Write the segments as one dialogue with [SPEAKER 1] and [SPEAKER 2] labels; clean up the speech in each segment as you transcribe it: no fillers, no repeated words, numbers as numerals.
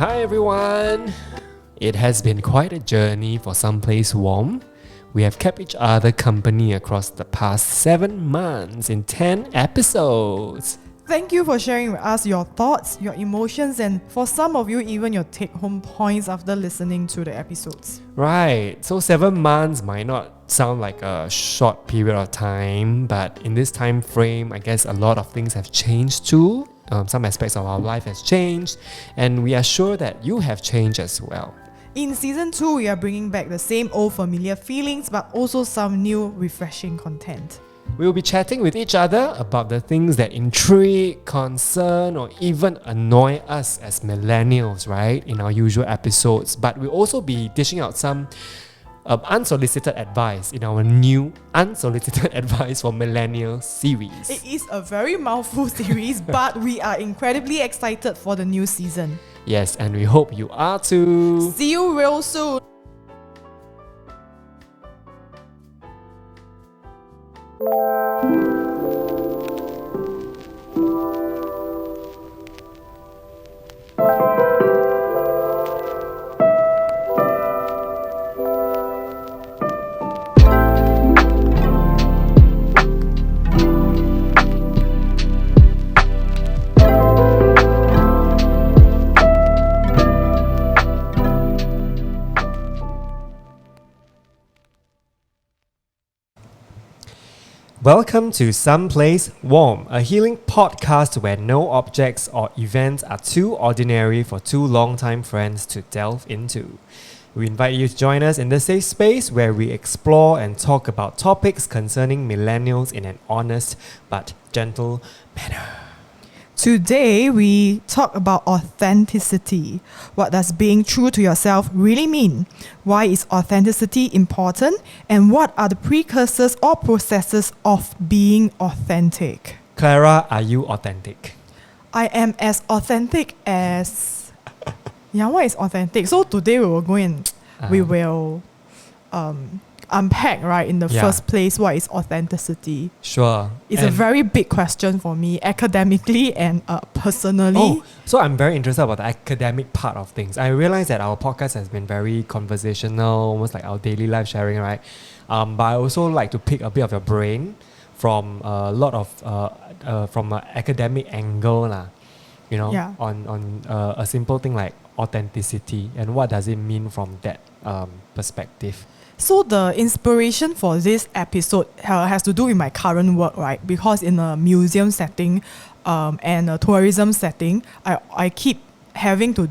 [SPEAKER 1] Hi everyone! It has been quite a journey for Someplace Warm. We have kept each other company across the past 7 months in 10 episodes.
[SPEAKER 2] Thank you for sharing with us your thoughts, your emotions, and for some of you, even your take-home points after listening to the episodes.
[SPEAKER 1] Right, so 7 months might not sound like a short period of time, but in this time frame, I guess a lot of things have changed too. Some aspects of our life has changed, and we are sure that you have changed as well.
[SPEAKER 2] In Season 2, we are bringing back the same old familiar feelings, but also some new refreshing content.
[SPEAKER 1] We will be chatting with each other about the things that intrigue, concern, or even annoy us as millennials, right, in our usual episodes. But we'll also be dishing out some unsolicited advice in our new Unsolicited Advice for Millennials series.
[SPEAKER 2] It is a very mouthful series, but we are incredibly excited for the new season.
[SPEAKER 1] Yes, and we hope you are too.
[SPEAKER 2] See you real soon.
[SPEAKER 1] Welcome to Someplace Warm, a healing podcast where no objects or events are too ordinary for two longtime friends to delve into. We invite you to join us in this safe space where we explore and talk about topics concerning millennials in an honest but gentle manner.
[SPEAKER 2] Today, we talk about authenticity. What does being true to yourself really mean? Why is authenticity important? And what are the precursors or processes of being authentic?
[SPEAKER 1] Clara, are you authentic?
[SPEAKER 2] I am as authentic as... what is authentic? So today we will go and we will unpack, right, in the first place, what is authenticity.
[SPEAKER 1] Sure.
[SPEAKER 2] It's a very big question for me, academically and personally.
[SPEAKER 1] Oh, so I'm very interested about the academic part of things. I realize that our podcast has been very conversational, almost like our daily life sharing, right? But I also like to pick a bit of your brain from a lot of from an academic angle, on a simple thing like authenticity and what does it mean from that perspective.
[SPEAKER 2] So the inspiration for this episode has to do with my current work, right? Because in a museum setting and a tourism setting, I keep having to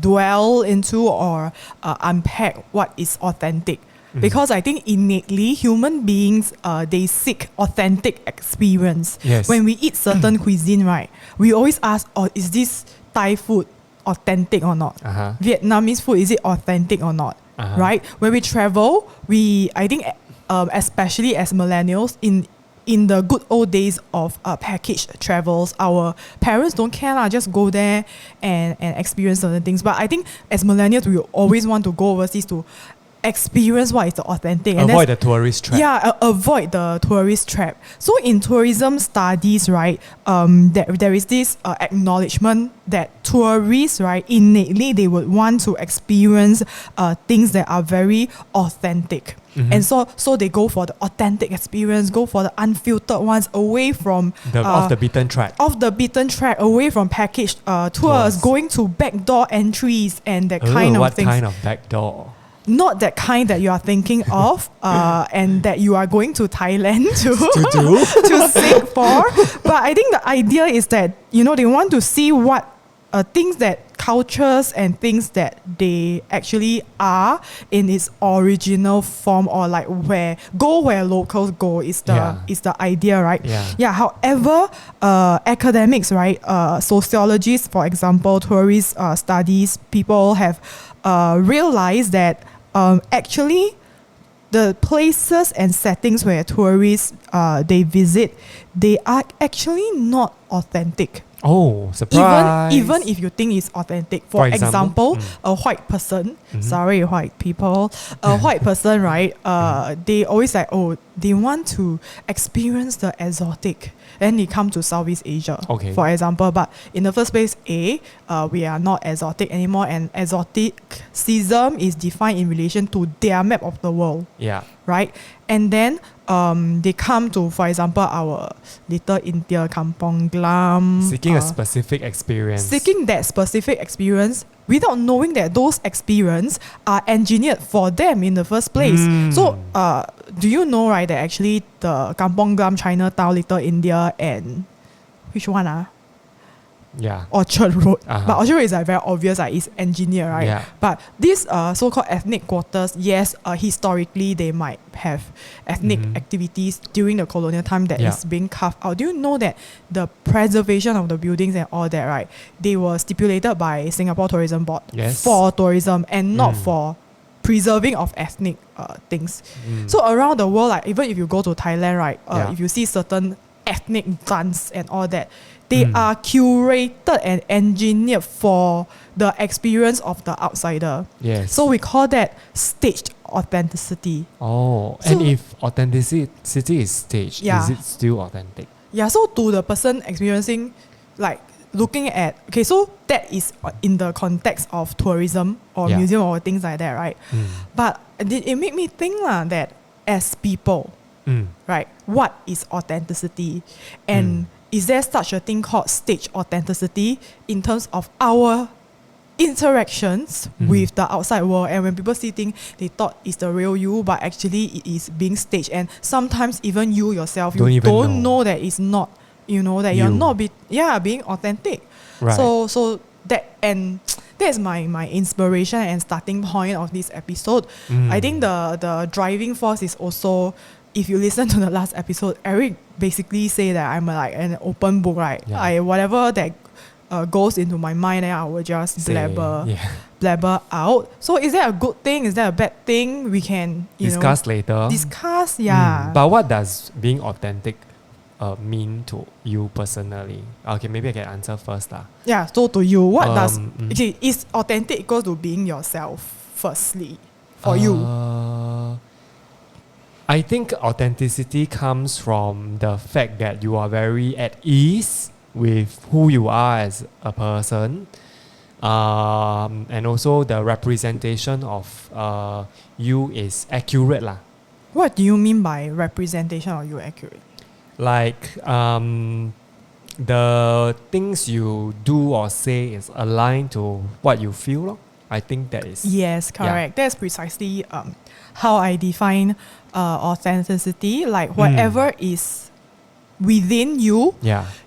[SPEAKER 2] dwell into or unpack what is authentic. Because I think innately human beings, they seek authentic experience.
[SPEAKER 1] Yes.
[SPEAKER 2] When we eat certain cuisine, right, we always ask, is this Thai food authentic or not? Vietnamese food, is it authentic or not? Right? When we travel, I think especially as millennials, in the good old days of packaged travels, our parents don't care, just go there and experience certain things. But I think as millennials, we always want to go overseas to experience what is the authentic.
[SPEAKER 1] Avoid the tourist trap.
[SPEAKER 2] Yeah, avoid the tourist trap. So in tourism studies, right, there is this acknowledgement that tourists, right, innately they would want to experience things that are very authentic. And so they go for the authentic experience, go for the unfiltered ones, away from
[SPEAKER 1] off the beaten track.
[SPEAKER 2] Off the beaten track, away from packaged tours, going to backdoor entries and that kind of things.
[SPEAKER 1] What kind of backdoor?
[SPEAKER 2] Not that kind that you are thinking of and that you are going to Thailand to seek for. But I think the idea is that, they want to see what things that cultures and things that they actually are in its original form, or like where locals go is the idea, right? Yeah. However, academics, right, sociologists, for example, tourist studies, people have realized that actually the places and settings where tourists they visit, they are actually not authentic.
[SPEAKER 1] Oh, surprise.
[SPEAKER 2] Even if you think it's authentic. For example, a white person, sorry, white people, a white person, right, they always like, they want to experience the exotic. then they come to Southeast Asia, for example. But in the first place, we are not exotic anymore, and exoticism is defined in relation to their map of the world.
[SPEAKER 1] Yeah.
[SPEAKER 2] Right? And then they come to, for example, our Little India, Kampong Glam.
[SPEAKER 1] Seeking a specific experience.
[SPEAKER 2] Seeking that specific experience without knowing that those experiences are engineered for them in the first place. So, do you know, right, that actually the Kampong Glam, Chinatown, Little India, and which one?
[SPEAKER 1] Yeah.
[SPEAKER 2] Orchard Road. But Orchard Road is like very obvious, like it's engineered, right?
[SPEAKER 1] Yeah.
[SPEAKER 2] But these so-called ethnic quarters, yes, historically they might have ethnic activities during the colonial time that is being carved out. Do you know that the preservation of the buildings and all that, right, they were stipulated by Singapore Tourism Board for tourism and not for preserving of ethnic things. So around the world, like even if you go to Thailand, right, if you see certain ethnic dance and all that, they are curated and engineered for the experience of the outsider.
[SPEAKER 1] Yes.
[SPEAKER 2] So we call that staged authenticity.
[SPEAKER 1] Oh, so, and if authenticity is staged, is it still authentic?
[SPEAKER 2] Yeah, so to the person experiencing, like looking at, so that is in the context of tourism or museum or things like that, right? But it made me think that as people, right, what is authenticity? And is there such a thing called stage authenticity in terms of our interactions with the outside world? And when people see things, they thought it's the real you, but actually it is being staged. And sometimes even you yourself, you don't know that it's not, that you're not being authentic.
[SPEAKER 1] Right.
[SPEAKER 2] So that's my inspiration and starting point of this episode. I think the driving force is also, if you listen to the last episode, Eric basically say that I'm like an open book, right? Yeah. Whatever that goes into my mind, then I will just blabber out. So is that a good thing? Is that a bad thing? We can
[SPEAKER 1] discuss later.
[SPEAKER 2] But
[SPEAKER 1] what does being authentic mean to you personally? Okay, maybe I can answer first.
[SPEAKER 2] Yeah, so to you, what does is authentic equals to being yourself firstly for you?
[SPEAKER 1] I think authenticity comes from the fact that you are very at ease with who you are as a person, and also the representation of you is accurate lah.
[SPEAKER 2] What do you mean by representation of you accurate?
[SPEAKER 1] Like the things you do or say is aligned to what you feel lor. I think that is...
[SPEAKER 2] Yes, correct. That's precisely how I define authenticity. Like whatever is within you,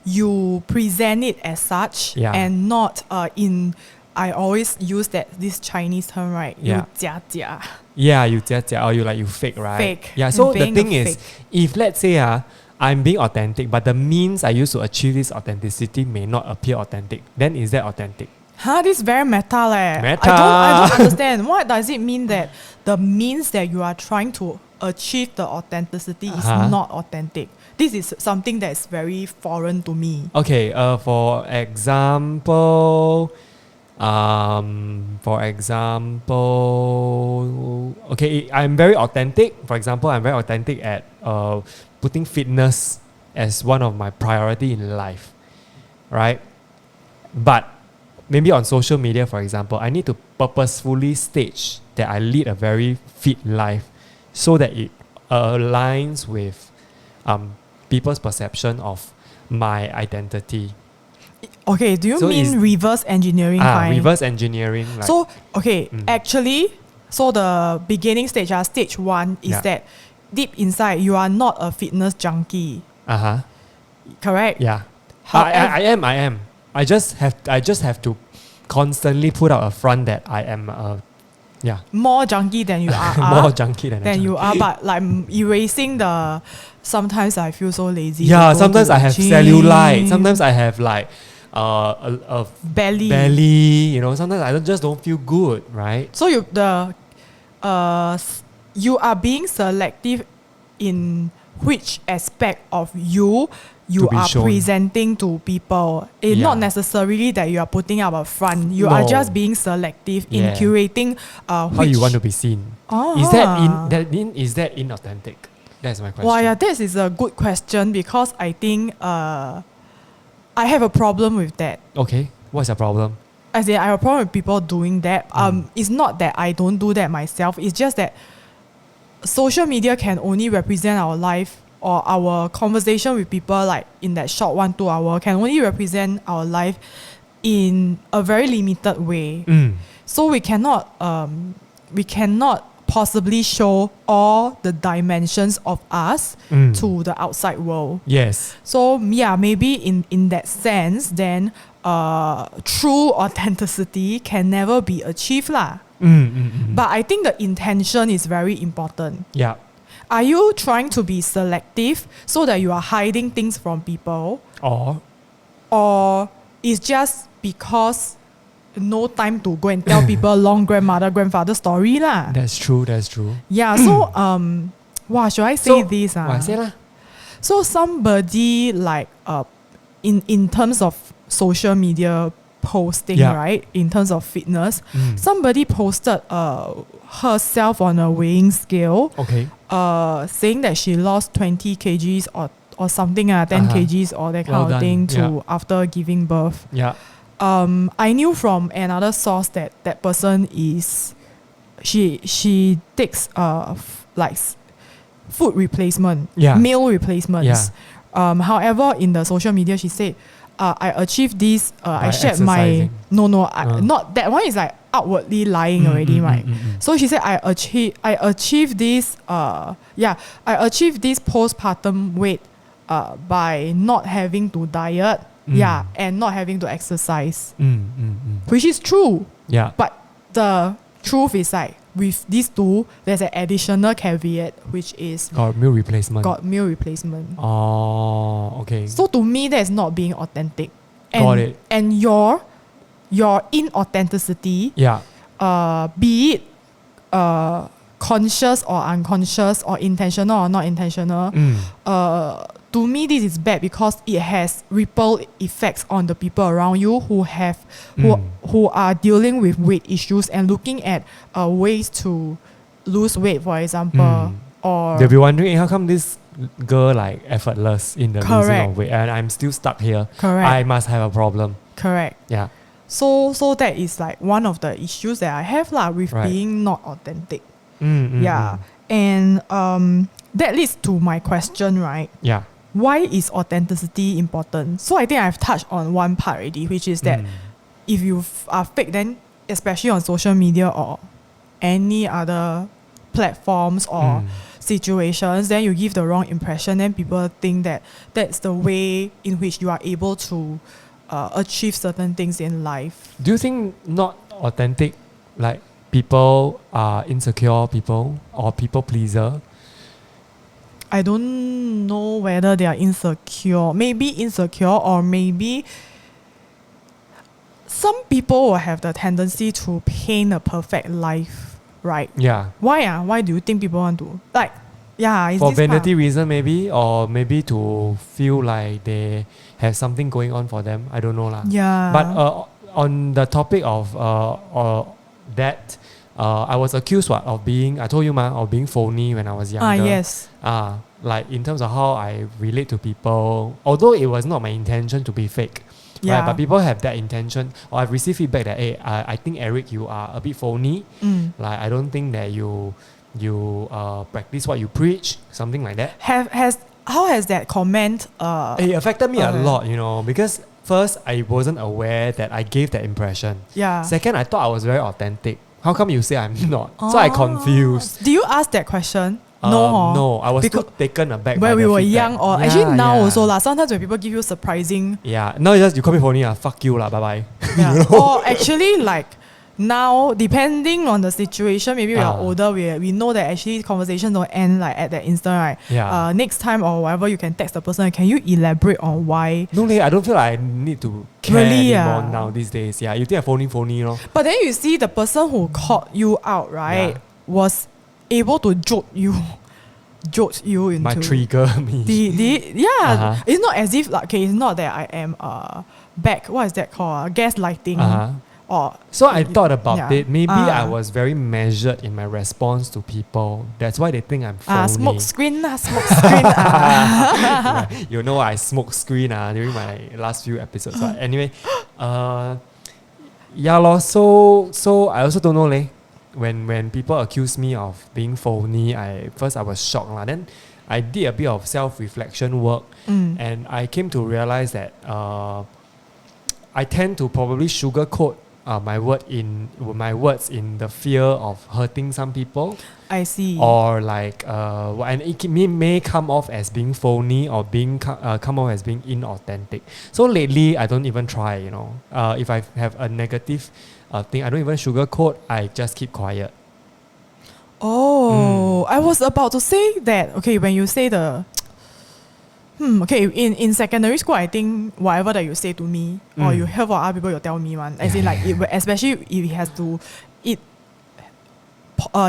[SPEAKER 2] you present it as such and not in... I always use this Chinese term, right? You jia jia.
[SPEAKER 1] Yeah, you jia jia, or you fake, right?
[SPEAKER 2] Fake.
[SPEAKER 1] Yeah, so the thing is, if let's say I'm being authentic, but the means I use to achieve this authenticity may not appear authentic, then is that authentic?
[SPEAKER 2] This is very meta leh.
[SPEAKER 1] Meta.
[SPEAKER 2] I don't understand. What does it mean that the means that you are trying to achieve the authenticity is not authentic? This is something that is very foreign to me.
[SPEAKER 1] Okay, for example, okay, I'm very authentic. For example, I'm very authentic at putting fitness as one of my priority in life, right? But maybe on social media, for example, I need to purposefully stage that I lead a very fit life so that it aligns with people's perception of my identity.
[SPEAKER 2] Okay, do you mean reverse engineering kind?
[SPEAKER 1] Reverse engineering. Like,
[SPEAKER 2] so, actually, so the beginning stage, stage 1 is that deep inside, you are not a fitness junkie. Correct?
[SPEAKER 1] Yeah. I am. I just have to constantly put out a front that I am
[SPEAKER 2] more junkie than you are.
[SPEAKER 1] More junkie than
[SPEAKER 2] you are, but like erasing the... Sometimes I feel so lazy.
[SPEAKER 1] Yeah, sometimes I have cellulite. Sometimes I have like a belly. Sometimes I just don't feel good, right?
[SPEAKER 2] So you are being selective in which aspect of you are presenting to people. It's not necessarily that you are putting up a front. You are just being selective in curating
[SPEAKER 1] how you want to be seen. Is that inauthentic? That's my question.
[SPEAKER 2] Well, yeah, this is a good question because I think I have a problem with that.
[SPEAKER 1] Okay, what's your problem?
[SPEAKER 2] As in, I have a problem with people doing that. It's not that I don't do that myself. It's just that social media can only represent our life or our conversation with people, like in that short 1-2 hour, can only represent our life in a very limited way. So we cannot possibly show all the dimensions of us to the outside world.
[SPEAKER 1] Yes.
[SPEAKER 2] So yeah, maybe in that sense, then true authenticity can never be achieved lah. But I think the intention is very important.
[SPEAKER 1] Yeah.
[SPEAKER 2] Are you trying to be selective so that you are hiding things from people? Or it's just because no time to go and tell people long grandfather story lah.
[SPEAKER 1] That's true.
[SPEAKER 2] Yeah, so should I say this?
[SPEAKER 1] Say lah.
[SPEAKER 2] So somebody like in terms of social media posting, right? In terms of fitness, somebody posted herself on a weighing scale.
[SPEAKER 1] Okay.
[SPEAKER 2] Saying that she lost 20 kgs or something, 10 kgs or that kind of thing after giving birth.
[SPEAKER 1] Yeah.
[SPEAKER 2] I knew from another source that person is she takes like food replacement, meal replacements. However, in the social media, she said, I achieved this. I shared my not that one is like outwardly lying already, right? So she said, I achieved this. I achieved this postpartum weight by not having to diet. And not having to exercise, which is true. Yeah. But the truth is like with these two, there's an additional caveat, which is
[SPEAKER 1] meal replacement.
[SPEAKER 2] Oh,
[SPEAKER 1] okay.
[SPEAKER 2] So to me, that's not being authentic.
[SPEAKER 1] Got it.
[SPEAKER 2] And your inauthenticity, be it conscious or unconscious or intentional or not intentional, to me this is bad because it has ripple effects on the people around you who are dealing with weight issues and looking at ways to lose weight, for example. Or
[SPEAKER 1] they'll be wondering, how come this girl like effortless in the losing of weight and I'm still stuck here? I must have a problem. Yeah.
[SPEAKER 2] So that is like one of the issues that I have with being not authentic. And that leads to my question, right?
[SPEAKER 1] Yeah.
[SPEAKER 2] Why is authenticity important? So I think I've touched on one part already, which is that if you are fake, then especially on social media or any other platforms or situations, then you give the wrong impression, then people think that that's the way in which you are able to achieve certain things in life.
[SPEAKER 1] Do you think not authentic, like people are insecure people or people pleaser?
[SPEAKER 2] I don't know whether they are insecure. Maybe insecure, or maybe some people will have the tendency to paint a perfect life, right?
[SPEAKER 1] Yeah.
[SPEAKER 2] Why? Why do you think people want to is
[SPEAKER 1] for
[SPEAKER 2] this
[SPEAKER 1] vanity reason maybe, or maybe to feel like they have something going on for them? I don't know lah.
[SPEAKER 2] Yeah.
[SPEAKER 1] But on the topic of that, I was accused of being, I told you of being phony when I was younger.
[SPEAKER 2] Yes.
[SPEAKER 1] Like in terms of how I relate to people, although it was not my intention to be fake. Right? But people have that intention. Or I've received feedback that, hey, I think Eric, you are a bit phony. Like I don't think that you practice what you preach, something like that.
[SPEAKER 2] How has that comment
[SPEAKER 1] it affected me a lot, because first I wasn't aware that I gave that impression.
[SPEAKER 2] Yeah.
[SPEAKER 1] Second, I thought I was very authentic. How come you say I'm not? So I confused.
[SPEAKER 2] Do you ask that question?
[SPEAKER 1] No, I was still taken aback
[SPEAKER 2] when
[SPEAKER 1] by
[SPEAKER 2] we
[SPEAKER 1] the
[SPEAKER 2] were
[SPEAKER 1] feedback.
[SPEAKER 2] young, or actually now also lah. Sometimes when people give you surprising,
[SPEAKER 1] no, you call me phony, fuck you lah, bye bye.
[SPEAKER 2] Or actually like now, depending on the situation, maybe we are older, we know that actually conversations don't end like at that instant, right?
[SPEAKER 1] Yeah.
[SPEAKER 2] Next time or whatever, you can text the person. Can you elaborate on why?
[SPEAKER 1] No, I don't feel like I need to care anymore now these days. Yeah, you think I'm phony,
[SPEAKER 2] But then you see the person who called you out, right, was able to jolt you into
[SPEAKER 1] my trigger me.
[SPEAKER 2] It's not as if it's not that I am back. What is that called? Gaslighting.
[SPEAKER 1] So I thought about
[SPEAKER 2] yeah.
[SPEAKER 1] it. Maybe I was very measured in my response to people. That's why they think I'm phony.
[SPEAKER 2] Smoke screen.
[SPEAKER 1] Right. You know I smoke screen during my last few episodes. But anyway, yeah lor. So I also don't know leh. When people accuse me of being phony, I was shocked lah. Then I did a bit of self-reflection work, and I came to realize that I tend to probably sugarcoat my words in the fear of hurting some people.
[SPEAKER 2] I see.
[SPEAKER 1] Or like and it may come off as being phony or being come off as being inauthentic. So lately I don't even try. If I have a negative thing, I don't even sugarcoat. I just keep quiet.
[SPEAKER 2] I was about to say that. Okay, when you say the okay, in secondary school, I think whatever that you say to me or you hear from other people, you tell me one. As in like, especially if it has to, it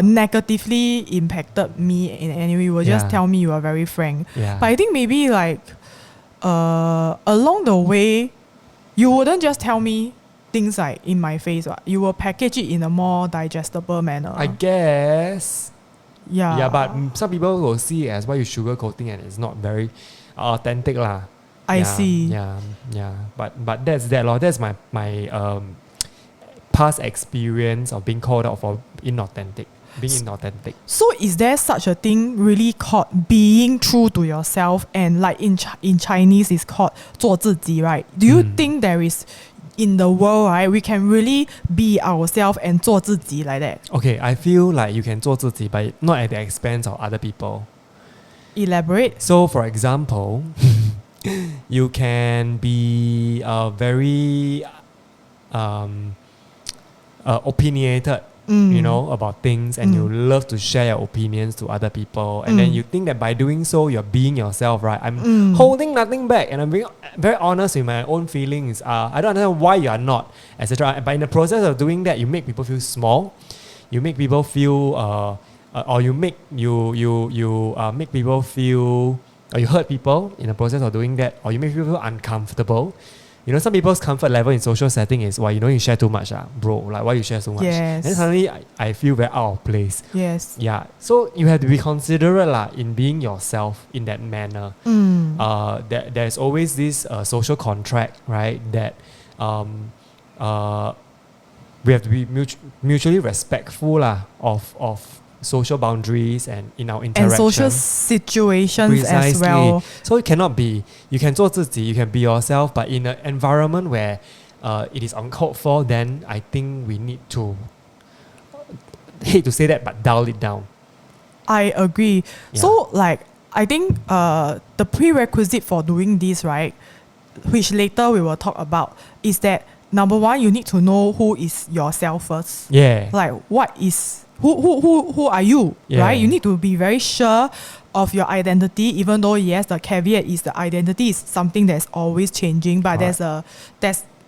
[SPEAKER 2] negatively impacted me in any way, you will just tell me you are very frank.
[SPEAKER 1] Yeah.
[SPEAKER 2] But I think maybe like along the way, you wouldn't just tell me things like in my face. You will package it in a more digestible manner.
[SPEAKER 1] I guess.
[SPEAKER 2] Yeah.
[SPEAKER 1] Yeah, but some people will see it as why you sugarcoating and it's not very authentic lah.
[SPEAKER 2] I see.
[SPEAKER 1] Yeah. But that's that lor. That's my past experience of being called out for being inauthentic.
[SPEAKER 2] So is there such a thing really called being true to yourself, and like in Chinese it's called 做自己, right? Do you think there is in the world, right, we can really be ourselves and 做自己 like that?
[SPEAKER 1] Okay, I feel like you can 做自己 but not at the expense of other people.
[SPEAKER 2] Elaborate.
[SPEAKER 1] So for example, you can be very opinionated, about things, and you love to share your opinions to other people, and then you think that by doing so you're being yourself, right? I'm holding nothing back, and I'm being very honest with my own feelings. I don't understand why you are not, etc. But in the process of doing that, you make people feel small. You make people feel or you make people feel, or you hurt people in the process of doing that, or you make people feel uncomfortable. Some people's comfort level in social setting is, you share too much, bro. Like, why you share so much?
[SPEAKER 2] Yes.
[SPEAKER 1] And suddenly I feel very out of place.
[SPEAKER 2] Yes.
[SPEAKER 1] Yeah. So you have to be considerate in being yourself in that manner. There's always this social contract, right? That we have to be mutually respectful of social boundaries and in our interactions.
[SPEAKER 2] And social situations. Precisely. As well.
[SPEAKER 1] So it cannot be, you can 做自己, you can be yourself, but in an environment where it is uncalled for, then I think we need to, hate to say that, but dial it down.
[SPEAKER 2] I agree.
[SPEAKER 1] Yeah.
[SPEAKER 2] So like, I think the prerequisite for doing this, right, which later we will talk about, is that number one, you need to know who is yourself first.
[SPEAKER 1] Yeah.
[SPEAKER 2] Like, what is... Who are you, right? You need to be very sure of your identity, even though, yes, the caveat is the identity is something that's always changing, but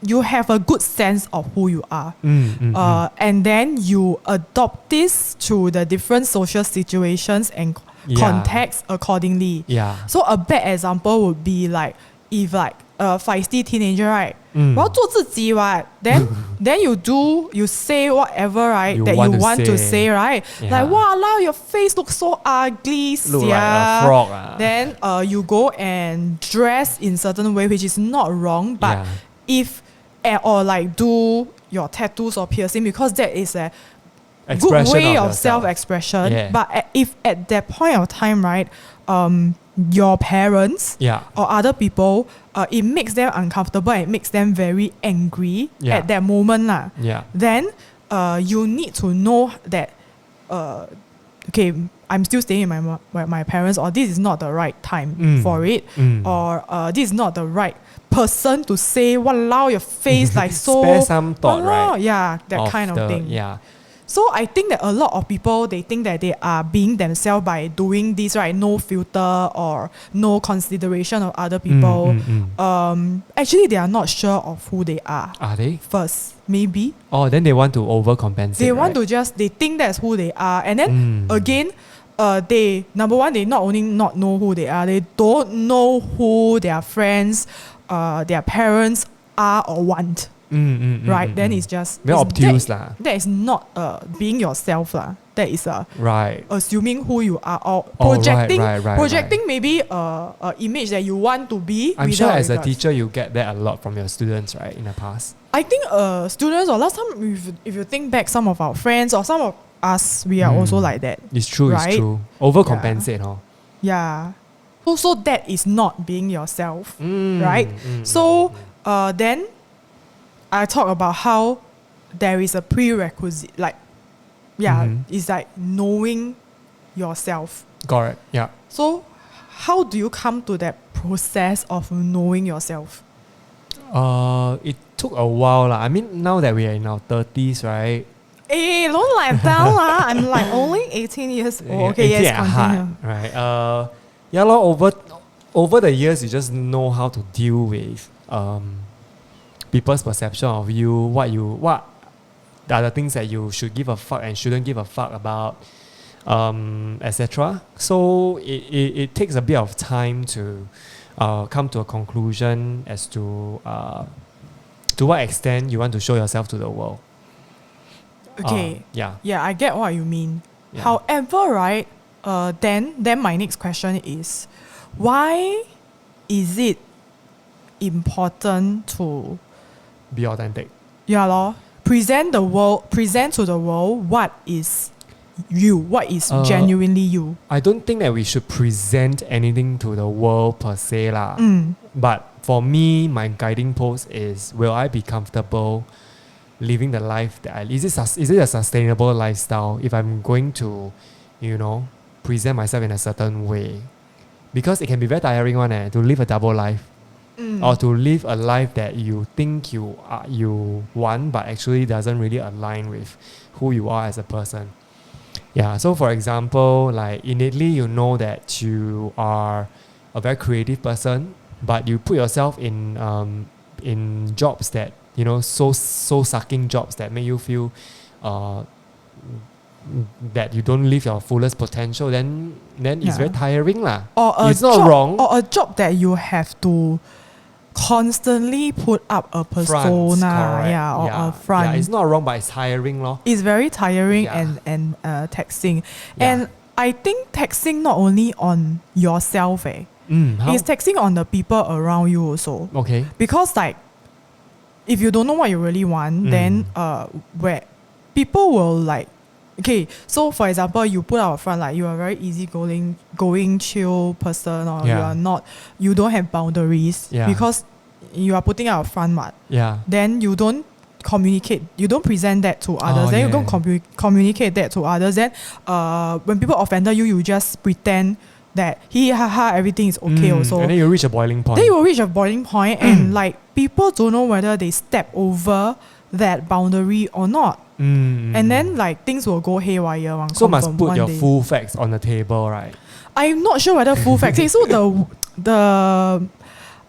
[SPEAKER 2] you have a good sense of who you are. And then you adopt this to the different social situations and context accordingly.
[SPEAKER 1] Yeah.
[SPEAKER 2] So a bad example would be like, if like a feisty teenager, right? 我要做自己 what? Then you say whatever, right? You want to say, right?
[SPEAKER 1] Yeah.
[SPEAKER 2] Like, wow, your face looks so ugly.
[SPEAKER 1] Look like a frog.
[SPEAKER 2] Then you go and dress in certain way, which is not wrong. But or like do your tattoos or piercing, because that is a good way of self-expression.
[SPEAKER 1] Yeah.
[SPEAKER 2] But if at that point of time, right, your parents or other people, it makes them uncomfortable and it makes them very angry at that moment. Then you need to know that, okay, I'm still staying with my parents, or this is not the right time for it, or this is not the right person to say, walao, your face like so...
[SPEAKER 1] Spare some thought, right?
[SPEAKER 2] Yeah, that kind of thing.
[SPEAKER 1] Yeah.
[SPEAKER 2] So I think that a lot of people, they think that they are being themselves by doing this, right? No filter or no consideration of other people. Actually, they are not sure of who they are.
[SPEAKER 1] Are they?
[SPEAKER 2] First, maybe.
[SPEAKER 1] Oh, then they want to overcompensate.
[SPEAKER 2] They want to they think that's who they are. And then again, they, number one, they not only not know who they are, they don't know who their friends, their parents are or want. right? Then it's just
[SPEAKER 1] very obtuse
[SPEAKER 2] that is not being yourself lah. That is
[SPEAKER 1] right.
[SPEAKER 2] assuming who you are or
[SPEAKER 1] right,
[SPEAKER 2] projecting maybe a image that you want to be.
[SPEAKER 1] I'm sure as a teacher you get that a lot from your students, right, in the past.
[SPEAKER 2] I think students or last time if you think back, some of our friends or some of us, we are also like that.
[SPEAKER 1] It's true,
[SPEAKER 2] right?
[SPEAKER 1] It's true. Overcompensate, huh?
[SPEAKER 2] Yeah. Also, that is not being yourself, right? So then I talk about how there is a prerequisite, like, it's like knowing yourself.
[SPEAKER 1] Correct, yeah.
[SPEAKER 2] So how do you come to that process of knowing yourself?
[SPEAKER 1] It took a while lah. I mean, now that we are in our 30s, right?
[SPEAKER 2] Hey, don't like that lah. I'm like only 18 years old. Okay, yes, continue.
[SPEAKER 1] Right. Yeah, over the years, you just know how to deal with people's perception of you, what are the things that you should give a fuck and shouldn't give a fuck about, etc. So it takes a bit of time to come to a conclusion as to what extent you want to show yourself to the world.
[SPEAKER 2] Okay.
[SPEAKER 1] Yeah,
[SPEAKER 2] I get what you mean.
[SPEAKER 1] Yeah.
[SPEAKER 2] However, right, then my next question is, why is it important to
[SPEAKER 1] be authentic?
[SPEAKER 2] Yeah, lor. Present to the world what is you, what is genuinely you.
[SPEAKER 1] I don't think that we should present anything to the world per se lah. But for me, my guiding post is: will I be comfortable living the life that is it a sustainable lifestyle if I'm going to, present myself in a certain way? Because it can be very tiring to live a double life. Or to live a life that you think you want, but actually doesn't really align with who you are as a person. Yeah, so for example, like innately you know that you are a very creative person, but you put yourself in jobs that, so sucking jobs that make you feel that you don't live your fullest potential, then it's very tiring lah. It's not wrong.
[SPEAKER 2] Or a job that you have to constantly put up a persona, a front.
[SPEAKER 1] Yeah, it's not wrong, but it's tiring, lor.
[SPEAKER 2] It's very tiring and taxing. Yeah. And I think taxing not only on yourself, it's taxing on the people around you also.
[SPEAKER 1] Okay.
[SPEAKER 2] Because like, if you don't know what you really want, then where people will like, okay, so for example, you put out front like you are a very easygoing, chill person, or you don't have boundaries because you are putting out front, then you don't communicate, you don't present that to others, then you don't communicate that to others. Then when people offended you, you just pretend that everything is okay also.
[SPEAKER 1] And then you reach a boiling point.
[SPEAKER 2] And like people don't know whether they step over that boundary or not. And then like things will go haywire.
[SPEAKER 1] So must put your full facts on the table, right?
[SPEAKER 2] I'm not sure whether full facts. So the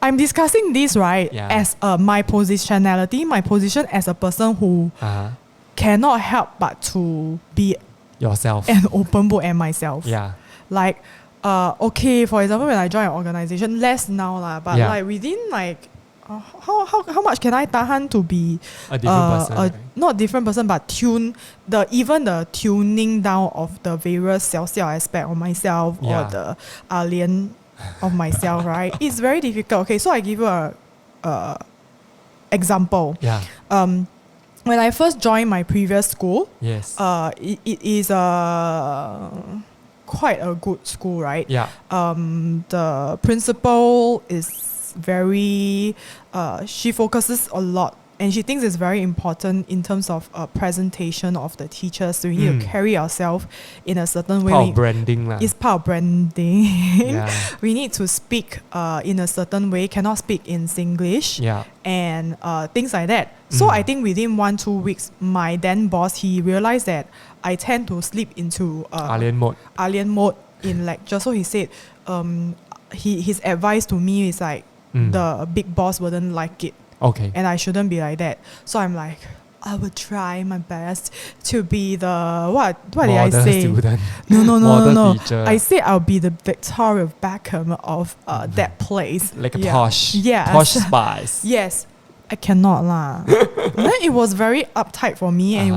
[SPEAKER 2] I'm discussing this as my positionality, my position as a person who cannot help but to be
[SPEAKER 1] yourself,
[SPEAKER 2] an open book and myself.
[SPEAKER 1] Yeah.
[SPEAKER 2] Like okay, for example, when I join an organization, less now lah, but like within like how much can I tahan to be
[SPEAKER 1] a different person?
[SPEAKER 2] Not different person, but even the tuning down of the various self aspect of myself or the alien of myself, right? It's very difficult. Okay, so I give you a example.
[SPEAKER 1] Yeah.
[SPEAKER 2] When I first joined my previous school,
[SPEAKER 1] yes.
[SPEAKER 2] It is quite a good school, right?
[SPEAKER 1] Yeah.
[SPEAKER 2] The principal is very she focuses a lot and she thinks it's very important in terms of presentation of the teachers. So we need to carry ourselves in a certain way.
[SPEAKER 1] Part of branding.
[SPEAKER 2] It's part of branding.
[SPEAKER 1] Yeah.
[SPEAKER 2] We need to speak in a certain way, cannot speak in Singlish, and things like that. So I think within 1-2 weeks, my then boss, he realized that I tend to slip into alien mode in lecture. So he said his advice to me is like, the big boss wouldn't like it.
[SPEAKER 1] Okay.
[SPEAKER 2] And I shouldn't be like that. So I'm like, I will try my best to be the what did I say?
[SPEAKER 1] Student.
[SPEAKER 2] No.
[SPEAKER 1] Teacher.
[SPEAKER 2] I said I'll be the Victoria Beckham of that place.
[SPEAKER 1] Like a posh.
[SPEAKER 2] Yes.
[SPEAKER 1] Posh spice.
[SPEAKER 2] Yes. I cannot lah. Then it was very uptight for me, and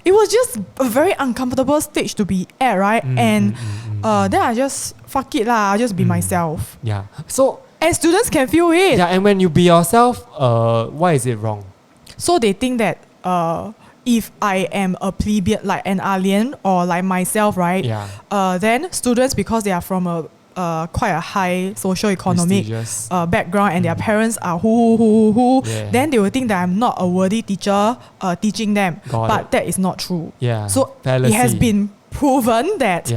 [SPEAKER 2] it was just a very uncomfortable stage to be at, right? Then I just fuck it lah. I'll just be myself.
[SPEAKER 1] Yeah. So
[SPEAKER 2] and students can feel it.
[SPEAKER 1] yeah, and when you be yourself, why is it wrong?
[SPEAKER 2] So they think that if I am a plebeian, like an alien or like myself, right?
[SPEAKER 1] Yeah.
[SPEAKER 2] Then students, because they are from a quite a high socio-economic background, and their parents are who, then they will think that I'm not a worthy teacher teaching them. But that is not true.
[SPEAKER 1] Yeah.
[SPEAKER 2] So
[SPEAKER 1] fallacy.
[SPEAKER 2] it has been proven that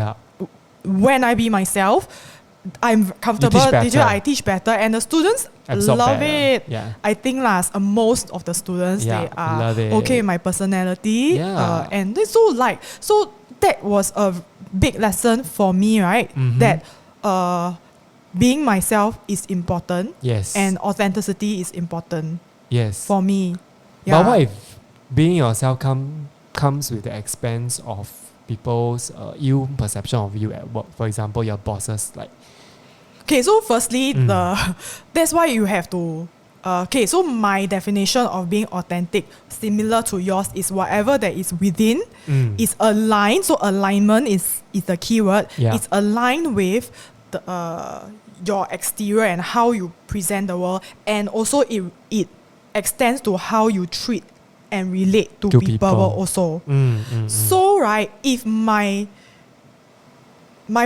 [SPEAKER 2] when I be myself, I'm comfortable teacher, I teach better, and the students love it.
[SPEAKER 1] Yeah.
[SPEAKER 2] I think most of the students, they are okay with my personality. And they so that was a big lesson for me, right? That being myself is important.
[SPEAKER 1] Yes.
[SPEAKER 2] And authenticity is important.
[SPEAKER 1] Yes.
[SPEAKER 2] For me.
[SPEAKER 1] But what if being yourself comes with the expense of people's ill perception of you at work? For example, your bosses, like.
[SPEAKER 2] Okay, so firstly, that's why you have to. So my definition of being authentic, similar to yours, is whatever that is within is aligned. So alignment is the keyword. Yeah. It's aligned with your exterior and how you present the world, and also it extends to how you treat and relate to people also. So right, if my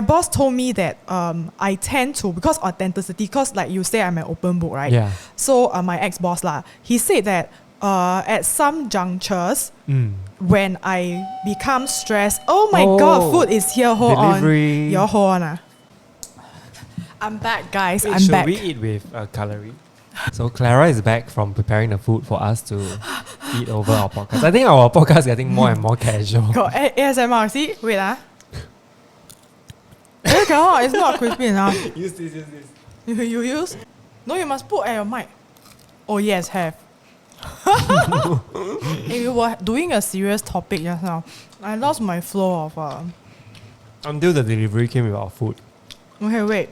[SPEAKER 2] boss told me that I tend to, because authenticity, because like you say, I'm an open book, right?
[SPEAKER 1] Yeah.
[SPEAKER 2] So my ex-boss he said that at some junctures, when I become stressed, oh my God, food is here, hold
[SPEAKER 1] delivery.
[SPEAKER 2] On. Your hold on. I'm back, guys. I'm
[SPEAKER 1] should
[SPEAKER 2] back.
[SPEAKER 1] Should we eat with calorie? So Clara is back from preparing the food for us to eat over our podcast. I think our podcast is getting more and more casual.
[SPEAKER 2] Got ASMR, see? Wait it's not crispy enough.
[SPEAKER 1] Use this.
[SPEAKER 2] You use? No, you must put at your mic. Oh yes, have. If you were doing a serious topic just now, I lost my flow of
[SPEAKER 1] until the delivery came with our food.
[SPEAKER 2] Okay, wait.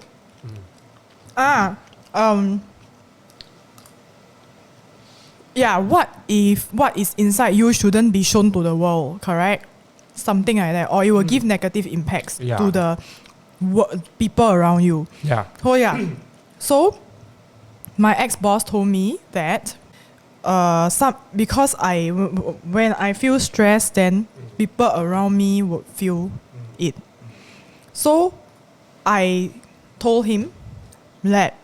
[SPEAKER 2] Yeah, what is inside you shouldn't be shown to the world, correct? Something like that. Or it will give negative impacts to the people around you.
[SPEAKER 1] Yeah.
[SPEAKER 2] Oh yeah. So my ex-boss told me that because when I feel stressed, then people around me would feel it. So I told him that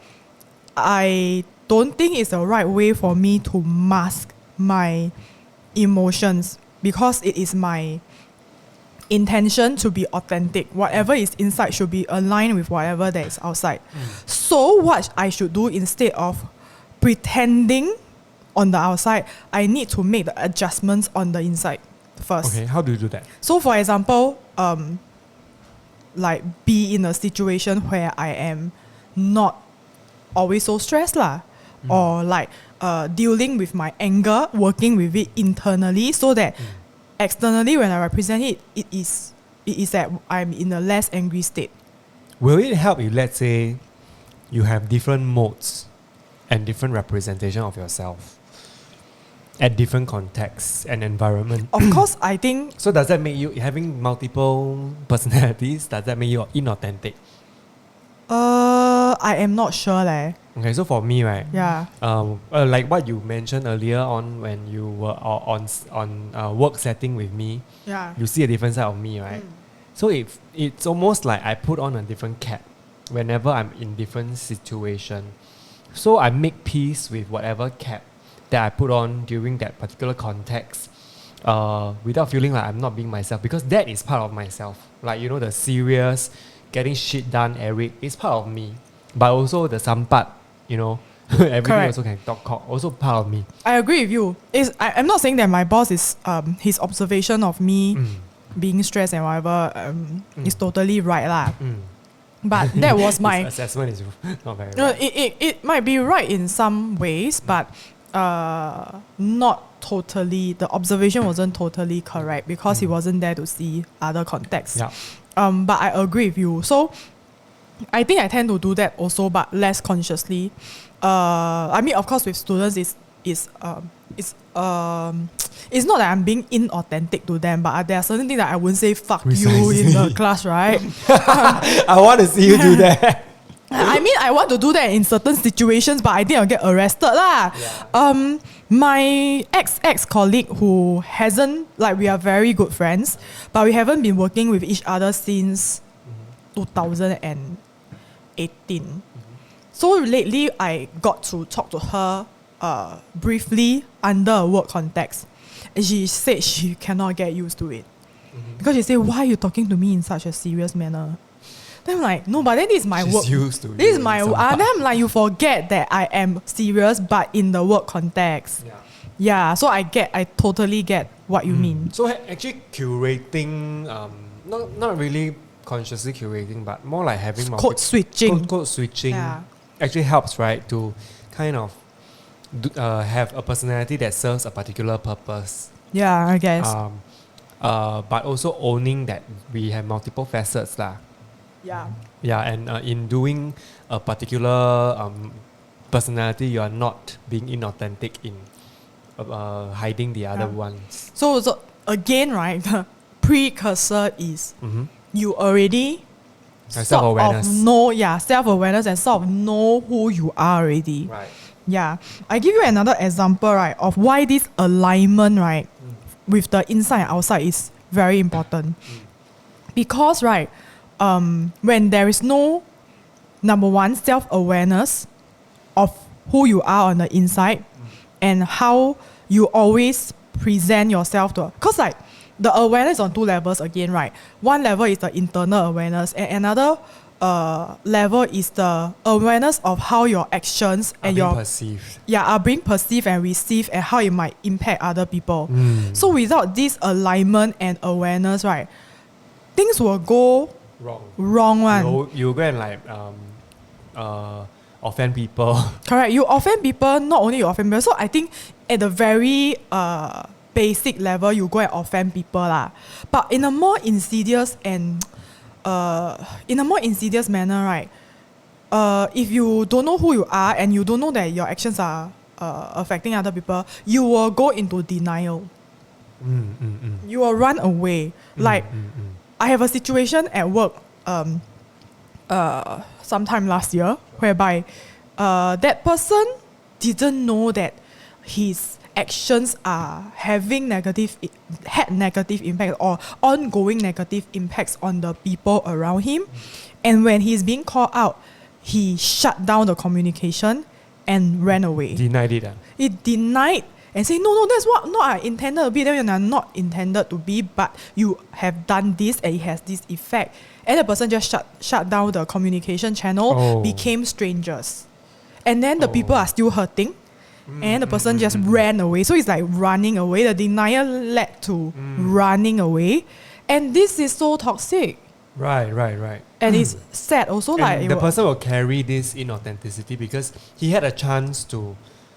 [SPEAKER 2] I don't think it's the right way for me to mask my emotions, because it is my intention to be authentic. Whatever is inside should be aligned with whatever that is outside. So what I should do, instead of pretending on the outside, I need to make the adjustments on the inside first.
[SPEAKER 1] Okay, how do you do that?
[SPEAKER 2] So for example, like be in a situation where I am not always so stressed or like dealing with my anger, working with it internally, so that externally when I represent it, it is that I'm in a less angry state.
[SPEAKER 1] Will it help if, let's say, you have different modes and different representation of yourself at different contexts and environment?
[SPEAKER 2] Of course, I think.
[SPEAKER 1] So does that make you, having multiple personalities, does that make you inauthentic?
[SPEAKER 2] I am not sure
[SPEAKER 1] Okay, so for me, right?
[SPEAKER 2] Yeah.
[SPEAKER 1] Like what you mentioned earlier on when you were on work setting with me.
[SPEAKER 2] Yeah.
[SPEAKER 1] You see a different side of me, right? So it's almost like I put on a different cap whenever I'm in different situation. So I make peace with whatever cap that I put on during that particular context, without feeling like I'm not being myself, because that is part of myself. Like, you know, the serious, getting shit done Eric is part of me. But also the sampat, you know, everything
[SPEAKER 2] Correct.
[SPEAKER 1] also can talk cock, also part of me.
[SPEAKER 2] I agree with you. I'm not saying that my boss is his observation of me being stressed and whatever is totally right . But that was my
[SPEAKER 1] his assessment is not very right.
[SPEAKER 2] It might be right in some ways, but not totally. The observation wasn't totally correct because he wasn't there to see other contexts.
[SPEAKER 1] Yeah.
[SPEAKER 2] But I agree with you. So I think I tend to do that also, but less consciously. I mean, of course, with students, it's not that I'm being inauthentic to them, but there are certain things that I wouldn't say "fuck you" in the class, right?
[SPEAKER 1] I want to see you do that.
[SPEAKER 2] I mean, I want to do that in certain situations, but I think I'll get arrested lah.
[SPEAKER 1] Yeah.
[SPEAKER 2] My ex-colleague who hasn't, like, we are very good friends, but we haven't been working with each other since 2018. So lately, I got to talk to her briefly under a work context. And she said she cannot get used to it. Because she said, why are you talking to me in such a serious manner? Then I'm like, no, but then this is my work.
[SPEAKER 1] Used to
[SPEAKER 2] this is my then I'm like, you forget that I am serious, but in the work context. Yeah, so I totally get what you mean.
[SPEAKER 1] So actually curating, not really consciously curating, but more like having
[SPEAKER 2] code switching.
[SPEAKER 1] Code switching actually helps, right? To kind of have a personality that serves a particular purpose.
[SPEAKER 2] Yeah, I guess.
[SPEAKER 1] But also owning that we have multiple facets lah. Yeah, and in doing a particular personality, you are not being inauthentic in hiding the other ones.
[SPEAKER 2] So again, right, the precursor is you already
[SPEAKER 1] self-awareness.
[SPEAKER 2] Self-awareness and sort of know who you are already.
[SPEAKER 1] Right.
[SPEAKER 2] Yeah. I give you another example, right, of why this alignment, right, with the inside and outside is very important. Because, right, when there is no, number one, self-awareness of who you are on the inside and how you always present yourself to, because like the awareness on two levels again, right? One level is the internal awareness and another level is the awareness of how your actions and your
[SPEAKER 1] perceived.
[SPEAKER 2] Are being perceived and received and how it might impact other people. So without this alignment and awareness, right, things will go wrong one.
[SPEAKER 1] You go and like offend people.
[SPEAKER 2] Correct. You offend people, not only you offend people. So I think at the very basic level, you go and offend people lah. But in a more insidious and manner, right? If you don't know who you are and you don't know that your actions are affecting other people, you will go into denial. You will run away. I have a situation at work sometime last year whereby that person didn't know that his actions are had negative impact or ongoing negative impacts on the people around him. And when he's being called out, he shut down the communication and ran away.
[SPEAKER 1] Denied it.
[SPEAKER 2] He denied and say, no, that's what not I intended to be. Then I'm not intended to be, but you have done this and it has this effect. And the person just shut down the communication channel, became strangers. And then the people are still hurting. And the person just ran away. So it's like running away. The denial led to running away. And this is so toxic.
[SPEAKER 1] Right.
[SPEAKER 2] And it's sad also.
[SPEAKER 1] And
[SPEAKER 2] like
[SPEAKER 1] the person will carry this inauthenticity because he had a chance to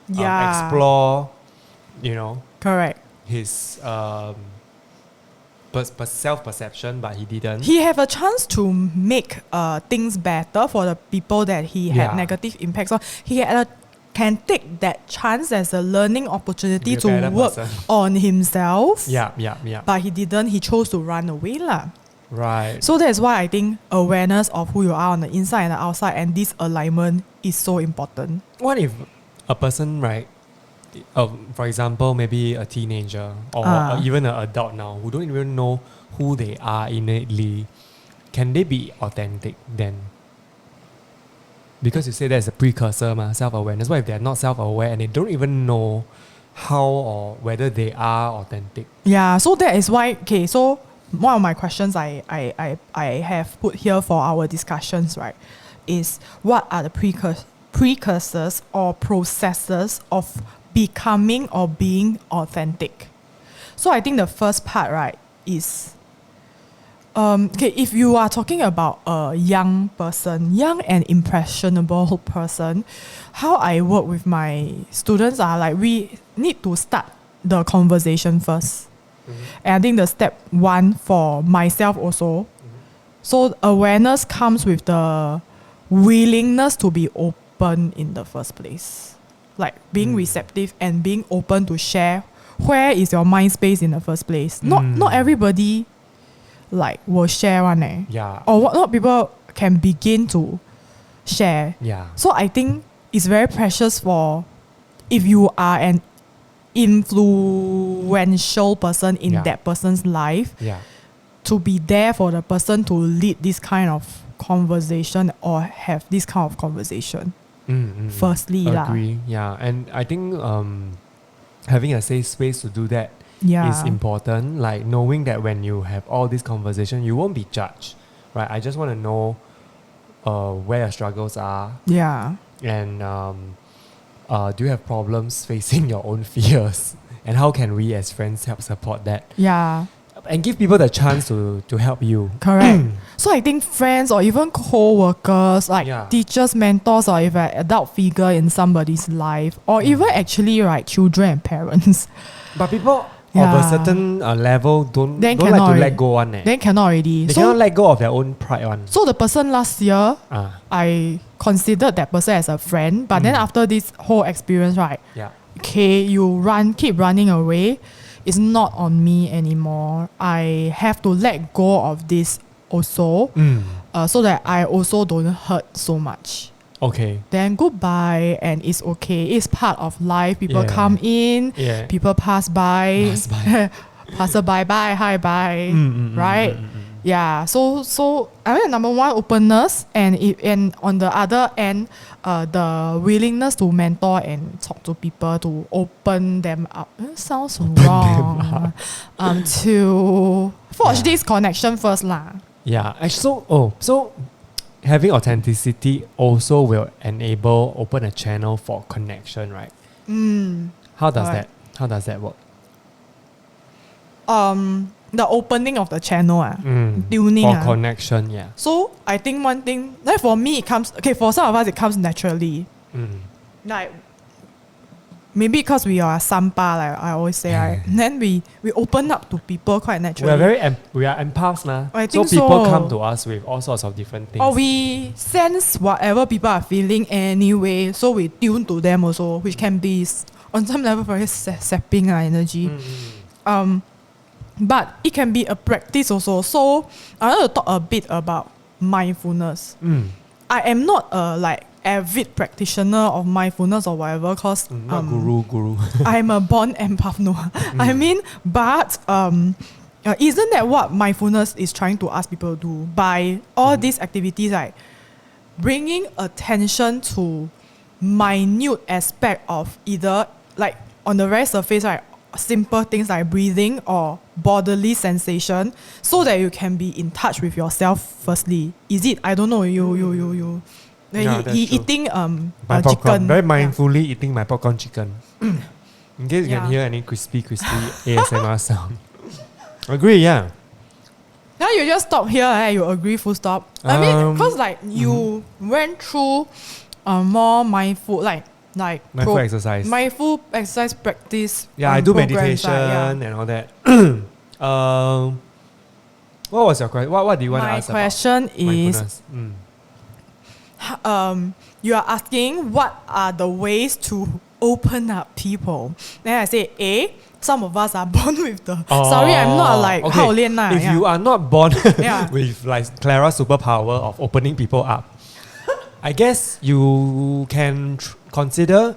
[SPEAKER 1] explore,
[SPEAKER 2] correct,
[SPEAKER 1] his self-perception, but he didn't.
[SPEAKER 2] He have a chance to make things better for the people that he had negative impacts on. He can take that chance as a learning opportunity to work on himself.
[SPEAKER 1] Yeah.
[SPEAKER 2] But he didn't. He chose to run away lah.
[SPEAKER 1] Right.
[SPEAKER 2] So that's why I think awareness of who you are on the inside and the outside and this alignment is so important.
[SPEAKER 1] What if a person, right, for example, maybe a teenager or even an adult now who don't even know who they are innately, can they be authentic then? Because you say there's a precursor, self-awareness. What if they're not self-aware and they don't even know how or whether they are authentic? Yeah,
[SPEAKER 2] so that is why, so one of my questions I have put here for our discussions, right, is what are the precursors or processes of becoming or being authentic? So I think the first part, right, is if you are talking about a young and impressionable person, how I work with my students are like we need to start the conversation first. And I think the step one for myself also. So awareness comes with the willingness to be open in the first place. Like being receptive and being open to share where is your mind space in the first place. Not everybody like will share one
[SPEAKER 1] Yeah.
[SPEAKER 2] or what not people can begin to share.
[SPEAKER 1] Yeah.
[SPEAKER 2] So I think it's very precious for if you are an influential person in that person's life to be there for the person to lead this kind of conversation or have this kind of conversation. Firstly,
[SPEAKER 1] agree. Yeah, and I think having a safe space to do that is important. Like knowing that when you have all this conversation, you won't be judged, right? I just want to know where your struggles are.
[SPEAKER 2] Yeah.
[SPEAKER 1] And do you have problems facing your own fears? And how can we as friends help support that?
[SPEAKER 2] Yeah.
[SPEAKER 1] And give people the chance to help you.
[SPEAKER 2] Correct. So I think friends or even co-workers, like teachers, mentors, or even an adult figure in somebody's life, or even actually children and parents.
[SPEAKER 1] But people of a certain level don't like to let go one.
[SPEAKER 2] Then cannot already.
[SPEAKER 1] They cannot let go of their own pride one.
[SPEAKER 2] So the person last year, I considered that person as a friend. But then after this whole experience, okay, you keep running away. It's not on me anymore. I have to let go of this also, so that I also don't hurt so much.
[SPEAKER 1] Okay.
[SPEAKER 2] Then goodbye, and it's okay. It's part of life. People come in, people pass by, passerby, bye, hi, bye, right? Yeah. So I mean, number one, openness, and on the other end, the willingness to mentor and talk to people to open them up. It sounds wrong. To forge this connection first lah.
[SPEAKER 1] Yeah. Actually, so having authenticity also will open a channel for connection, right? How does that work?
[SPEAKER 2] The opening of the channel, tuning
[SPEAKER 1] for connection, yeah.
[SPEAKER 2] So I think one thing, like for me, it comes for some of us it comes naturally. Like maybe because we are sampa, like I always say, right? Then we open up to people quite naturally.
[SPEAKER 1] We are empaths now.
[SPEAKER 2] I think
[SPEAKER 1] so people come to us with all sorts of different things.
[SPEAKER 2] Or we sense whatever people are feeling anyway, so we tune to them also, which can be on some level very sapping energy. But it can be a practice also. So I want to talk a bit about mindfulness. I am not a avid practitioner of mindfulness or whatever, because
[SPEAKER 1] not guru.
[SPEAKER 2] I'm a born empath. No, I mean, but isn't that what mindfulness is trying to ask people to do by all these activities, like bringing attention to minute aspect of either like on the very surface, like simple things like breathing or bodily sensation, so that you can be in touch with yourself firstly. Is it? I don't know. You. Eating
[SPEAKER 1] chicken. Very mindfully eating my popcorn chicken. In case you can hear any crispy ASMR sound. Agree, yeah.
[SPEAKER 2] Now you just stop here, you agree, full stop. I mean, because you went through more mindful,
[SPEAKER 1] mindful exercise.
[SPEAKER 2] Mindful exercise practice.
[SPEAKER 1] Yeah, I do meditation and all that. What was your question? What do you want to ask about?
[SPEAKER 2] My question is, you are asking what are the ways to open up people. Then I say, some of us are born with the... sorry, I'm not
[SPEAKER 1] if you are not born with Clara's superpower of opening people up, I guess you can consider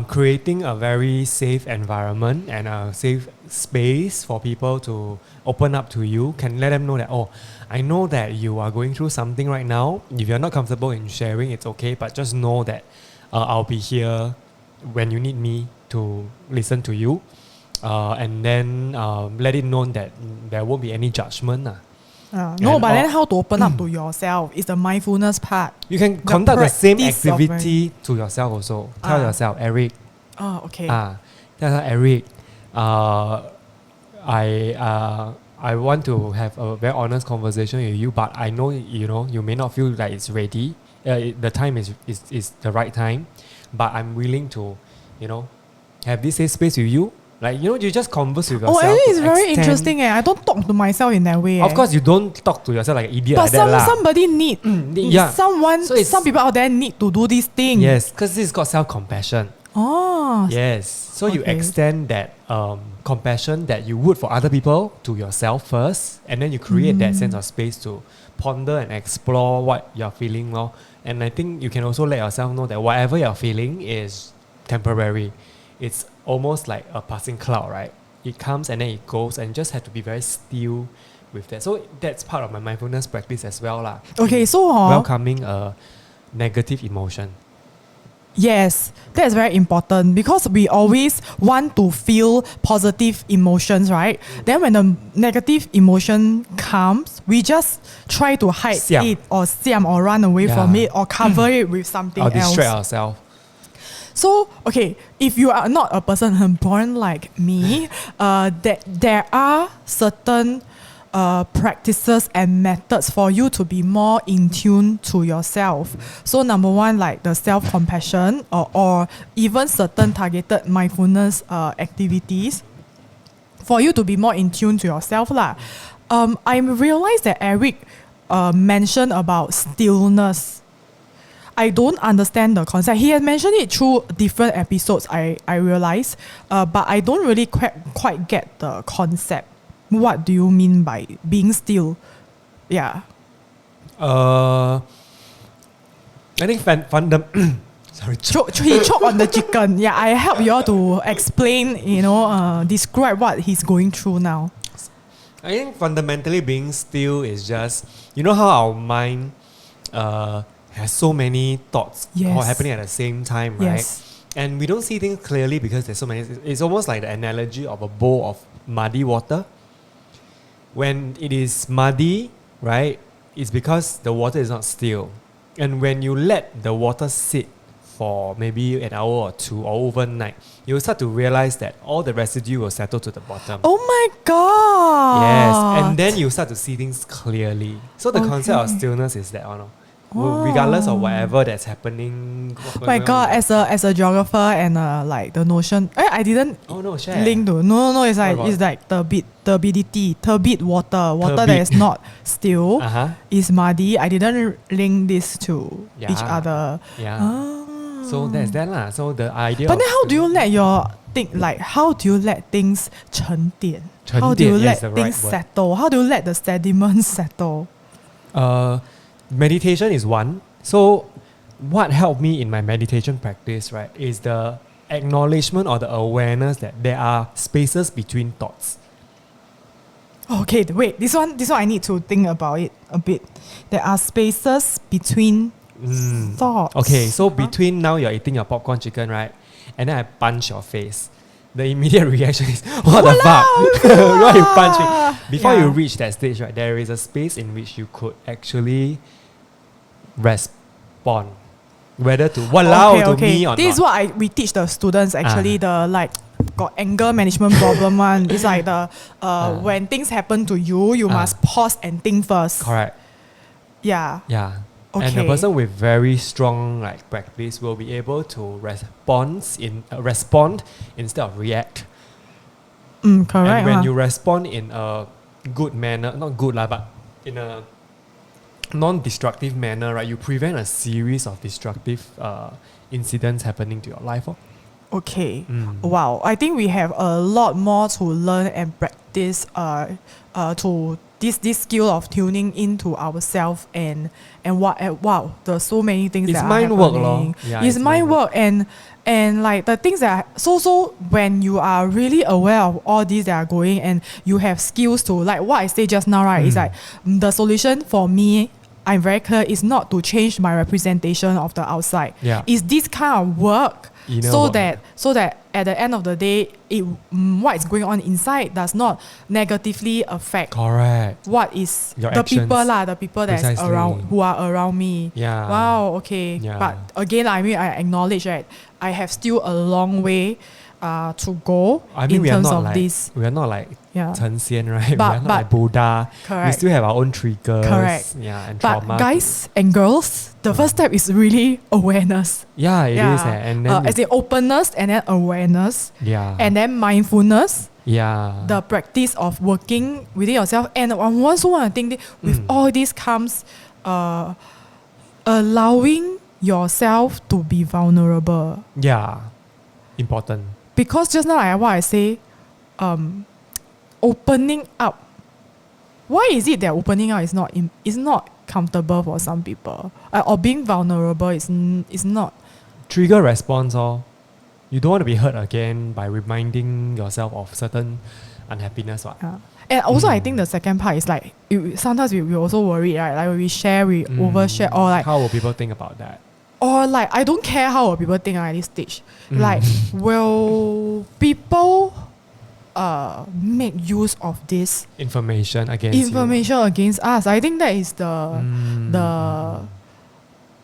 [SPEAKER 1] creating a very safe environment and a safe space for people to open up to you. Can let them know that, I know that you are going through something right now. If you're not comfortable in sharing, it's okay, but just know that I'll be here when you need me to listen to you. And then let it known that there won't be any judgment.
[SPEAKER 2] But then how to open up to yourself is the mindfulness part.
[SPEAKER 1] You can conduct the same activity to yourself also. Tell yourself, Eric.
[SPEAKER 2] Okay.
[SPEAKER 1] Tell yourself, Eric, I want to have a very honest conversation with you, but I know you may not feel like it's ready. The time is the right time, but I'm willing to have this safe space with you. Like, you just converse with
[SPEAKER 2] Oh,
[SPEAKER 1] yourself.
[SPEAKER 2] actually, it's
[SPEAKER 1] to
[SPEAKER 2] very
[SPEAKER 1] extend-
[SPEAKER 2] interesting. I don't talk to myself in that way.
[SPEAKER 1] Of course, you don't talk to yourself like an idiot
[SPEAKER 2] but
[SPEAKER 1] like that lah.
[SPEAKER 2] somebody need,
[SPEAKER 1] yeah.
[SPEAKER 2] someone,
[SPEAKER 1] So it's-
[SPEAKER 2] some people out there need to do this thing.
[SPEAKER 1] Yes, because this is called self-compassion.
[SPEAKER 2] Oh,
[SPEAKER 1] Yes. So you
[SPEAKER 2] Okay.
[SPEAKER 1] extend that compassion that you would for other people to yourself first, and then you create that sense of space to ponder and explore what you're feeling lor. And I think you can also let yourself know that whatever you're feeling is temporary. It's almost like a passing cloud, right? It comes and then it goes, and you just have to be very still with that. So that's part of my mindfulness practice as well lah.
[SPEAKER 2] Okay, so
[SPEAKER 1] Welcoming a negative emotion.
[SPEAKER 2] yes, that's very important because we always want to feel positive emotions, right? Then when the negative emotion comes, we just try to hide
[SPEAKER 1] Siam.
[SPEAKER 2] it or siam or run away
[SPEAKER 1] Yeah.
[SPEAKER 2] from it or cover it with something
[SPEAKER 1] Or
[SPEAKER 2] else.
[SPEAKER 1] distract ourselves.
[SPEAKER 2] So, okay, if you are not a person born like me, that there are certain practices and methods for you to be more in tune to yourself. So, number one, like the self-compassion or even certain targeted mindfulness activities for you to be more in tune to yourself lah. I realized that Eric mentioned about stillness. I don't understand the concept. He had mentioned it through different episodes, I realize, but I don't really quite get the concept. What do you mean by being still? Yeah.
[SPEAKER 1] I think sorry.
[SPEAKER 2] He choked on the chicken. Yeah, I help you all to explain, describe what he's going through now.
[SPEAKER 1] I think fundamentally being still is just, how our mind has so many thoughts all
[SPEAKER 2] Yes.
[SPEAKER 1] happening at the same time, right?
[SPEAKER 2] Yes.
[SPEAKER 1] And we don't see things clearly because there's so many. It's almost like the analogy of a bowl of muddy water. When it is muddy, right, it's because the water is not still. And when you let the water sit for maybe an hour or two or overnight, you'll start to realize that all the residue will settle to the bottom.
[SPEAKER 2] Oh my god.
[SPEAKER 1] Yes, and then you start to see things clearly. So the concept of
[SPEAKER 2] Okay.
[SPEAKER 1] stillness is that, regardless of whatever that's happening.
[SPEAKER 2] My god, as a geographer and like the notion, I didn't
[SPEAKER 1] Oh no, share.
[SPEAKER 2] link to. No, it's like
[SPEAKER 1] What about?
[SPEAKER 2] turbidity, turbid water that
[SPEAKER 1] Turbid.
[SPEAKER 2] is not still
[SPEAKER 1] Uh-huh.
[SPEAKER 2] is muddy. I didn't link this to each
[SPEAKER 1] Yeah.
[SPEAKER 2] other.
[SPEAKER 1] Yeah.
[SPEAKER 2] Ah.
[SPEAKER 1] So that's that lah. So the idea.
[SPEAKER 2] But
[SPEAKER 1] of
[SPEAKER 2] then how do you let how do you let things 沉淀? How do
[SPEAKER 1] 沉淀,
[SPEAKER 2] you
[SPEAKER 1] yes,
[SPEAKER 2] let
[SPEAKER 1] the right
[SPEAKER 2] things
[SPEAKER 1] word.
[SPEAKER 2] settle? How do you let the sediments settle?
[SPEAKER 1] Meditation is one. So what helped me in my meditation practice, right, is the acknowledgement or the awareness that there are spaces between thoughts.
[SPEAKER 2] Okay, wait. This one I need to think about it a bit. There are spaces between thoughts.
[SPEAKER 1] Okay, so between now you're eating your popcorn chicken, right? And then I punch your face. The immediate reaction is, what the fuck? Why you punch me? Before you reach that stage, right, there is a space in which you could actually respond. Whether to walao to me or
[SPEAKER 2] this
[SPEAKER 1] not.
[SPEAKER 2] is what we teach the students actually, the got anger management problem one. It's like the when things happen to you, you must pause and think first.
[SPEAKER 1] Correct.
[SPEAKER 2] Yeah.
[SPEAKER 1] Yeah.
[SPEAKER 2] Okay.
[SPEAKER 1] And a person with very strong practice will be able to respond instead of react.
[SPEAKER 2] Correct.
[SPEAKER 1] And when you respond in a good manner, not good lah, but in a non-destructive manner, right, you prevent a series of destructive incidents happening to your life.
[SPEAKER 2] Okay. Wow. I think we have a lot more to learn and practice to this skill of tuning into ourselves and wow, there's so many things
[SPEAKER 1] It's
[SPEAKER 2] that
[SPEAKER 1] mind
[SPEAKER 2] are
[SPEAKER 1] work,
[SPEAKER 2] happening.
[SPEAKER 1] lor. Yeah,
[SPEAKER 2] it's mind work and like the things that so when you are really aware of all these that are going and you have skills to like what I say just now, right? It's like the solution for me, I'm very clear, is not to change my representation of the outside.
[SPEAKER 1] Yeah.
[SPEAKER 2] It's this kind of work so
[SPEAKER 1] work.
[SPEAKER 2] that at the end of the day, what is going on inside does not negatively affect
[SPEAKER 1] Correct.
[SPEAKER 2] what is
[SPEAKER 1] Your
[SPEAKER 2] the
[SPEAKER 1] actions.
[SPEAKER 2] the people that's
[SPEAKER 1] Precisely.
[SPEAKER 2] who are around me.
[SPEAKER 1] Yeah.
[SPEAKER 2] Wow. Okay.
[SPEAKER 1] Yeah.
[SPEAKER 2] But again, I acknowledge that I have still a long way to go in terms of this.
[SPEAKER 1] We are not like
[SPEAKER 2] Yeah.
[SPEAKER 1] Chen Xian, right?
[SPEAKER 2] But-
[SPEAKER 1] we are not like Buddha.
[SPEAKER 2] Correct.
[SPEAKER 1] We still have our own triggers.
[SPEAKER 2] Correct.
[SPEAKER 1] Yeah, and
[SPEAKER 2] But
[SPEAKER 1] trauma.
[SPEAKER 2] guys and girls, the first step is really awareness.
[SPEAKER 1] Yeah, it is. And then
[SPEAKER 2] as in openness and then awareness
[SPEAKER 1] yeah.
[SPEAKER 2] and then mindfulness,
[SPEAKER 1] yeah.
[SPEAKER 2] the practice of working within yourself. And I also want to think that with all this comes allowing yourself to be vulnerable.
[SPEAKER 1] Yeah. Important.
[SPEAKER 2] Because just now, like what I say, opening up. Why is it that opening up is not comfortable for some people? Or being vulnerable is not.
[SPEAKER 1] Trigger response, you don't want to be hurt again by reminding yourself of certain unhappiness.
[SPEAKER 2] Yeah. And also, I think the second part is like, sometimes we also worry, right? Like when we share, we overshare, or like,
[SPEAKER 1] how will people think about that?
[SPEAKER 2] or like, I don't care how will people think at this stage. Like, will people make use of this
[SPEAKER 1] information against
[SPEAKER 2] us? I think that is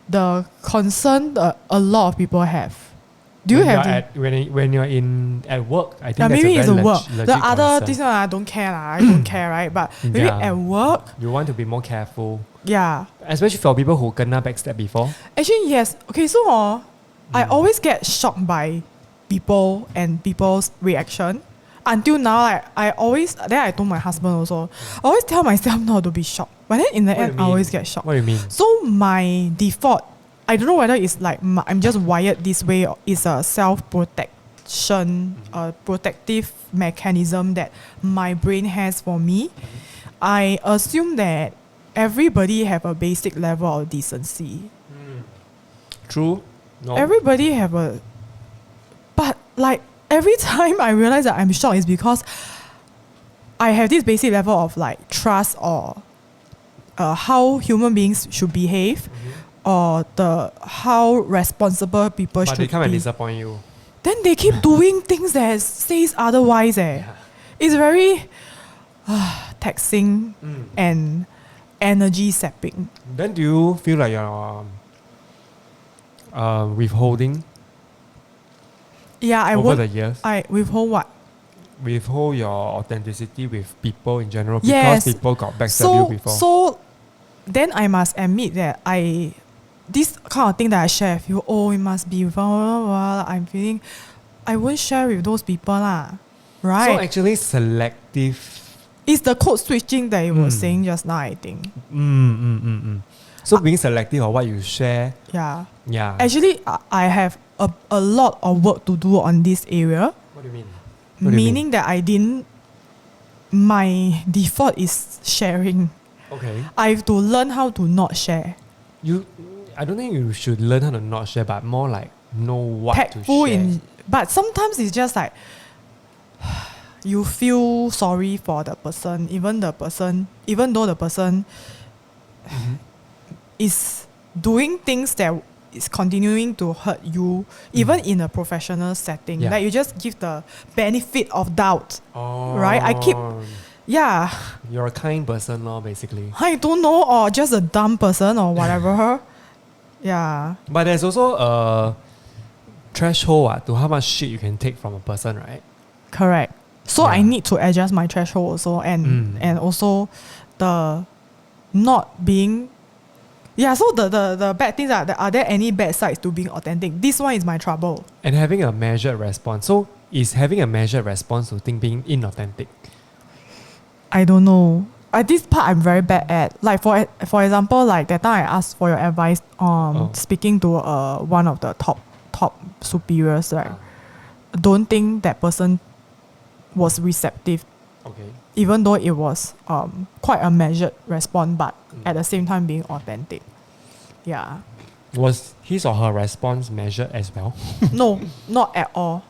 [SPEAKER 2] the concern that a lot of people have. Do you have
[SPEAKER 1] when you're at work? I think that's
[SPEAKER 2] maybe
[SPEAKER 1] a
[SPEAKER 2] it's a
[SPEAKER 1] very
[SPEAKER 2] work.
[SPEAKER 1] legit
[SPEAKER 2] The other
[SPEAKER 1] concern.
[SPEAKER 2] this one I don't care I don't care, right? But maybe at work,
[SPEAKER 1] you want to be more careful,
[SPEAKER 2] yeah.
[SPEAKER 1] especially for people who kena backstab before.
[SPEAKER 2] Actually, yes. Okay, so I always get shocked by people and people's reaction. Until now, like, I told my husband also, I always tell myself not to be shocked. But then in the end, I always get shocked.
[SPEAKER 1] What do you mean?
[SPEAKER 2] So my default, I don't know whether it's like I'm just wired this way or it's a self-protection, protective mechanism that my brain has for me. I assume that everybody have a basic level of decency.
[SPEAKER 1] True. No.
[SPEAKER 2] Everybody have but like every time I realize that I'm shocked is because I have this basic level of like trust or how human beings should behave, or how responsible people should be.
[SPEAKER 1] But they come and disappoint you.
[SPEAKER 2] Then they keep doing things that says otherwise. It's very taxing and energy sapping.
[SPEAKER 1] Then do you feel like you're withholding?
[SPEAKER 2] Yeah,
[SPEAKER 1] over the years.
[SPEAKER 2] I withhold what?
[SPEAKER 1] Withhold your authenticity with people in general because
[SPEAKER 2] Yes.
[SPEAKER 1] people got backstab you before.
[SPEAKER 2] So then I must admit that this kind of thing that I share with you, it must be vulnerable. I'm feeling I won't share with those people lah. Right?
[SPEAKER 1] So actually selective.
[SPEAKER 2] It's the code switching that you were saying just now, I think.
[SPEAKER 1] So being selective of what you share.
[SPEAKER 2] Yeah.
[SPEAKER 1] Yeah.
[SPEAKER 2] Actually, I have a lot of work to do on this area.
[SPEAKER 1] What do you mean?
[SPEAKER 2] Meaning that my default is sharing.
[SPEAKER 1] Okay.
[SPEAKER 2] I have to learn how to not share.
[SPEAKER 1] I don't think you should learn how to not share, but more like know what
[SPEAKER 2] Tactful
[SPEAKER 1] to share.
[SPEAKER 2] but sometimes it's just like you feel sorry for the person, even though the person is doing things that is continuing to hurt you, even in a professional setting.
[SPEAKER 1] Yeah.
[SPEAKER 2] Like you just give the benefit of doubt.
[SPEAKER 1] Oh.
[SPEAKER 2] Right?
[SPEAKER 1] You're a kind person, basically.
[SPEAKER 2] I don't know, or just a dumb person or whatever. Yeah.
[SPEAKER 1] But there's also a threshold to how much shit you can take from a person, right?
[SPEAKER 2] Correct. So
[SPEAKER 1] Yeah.
[SPEAKER 2] I need to adjust my threshold also, and also the not being. Yeah, so the bad things are there any bad sides to being authentic? This one is my trouble.
[SPEAKER 1] And having a measured response. So is having a measured response to being inauthentic?
[SPEAKER 2] I don't know. This part I'm very bad at. Like for example, like that time I asked for your advice on speaking to one of the top superiors, right? Don't think that person was receptive.
[SPEAKER 1] Okay.
[SPEAKER 2] Even though it was quite a measured response, but at the same time being authentic. Yeah.
[SPEAKER 1] Was his or her response measured as well?
[SPEAKER 2] No, not at all.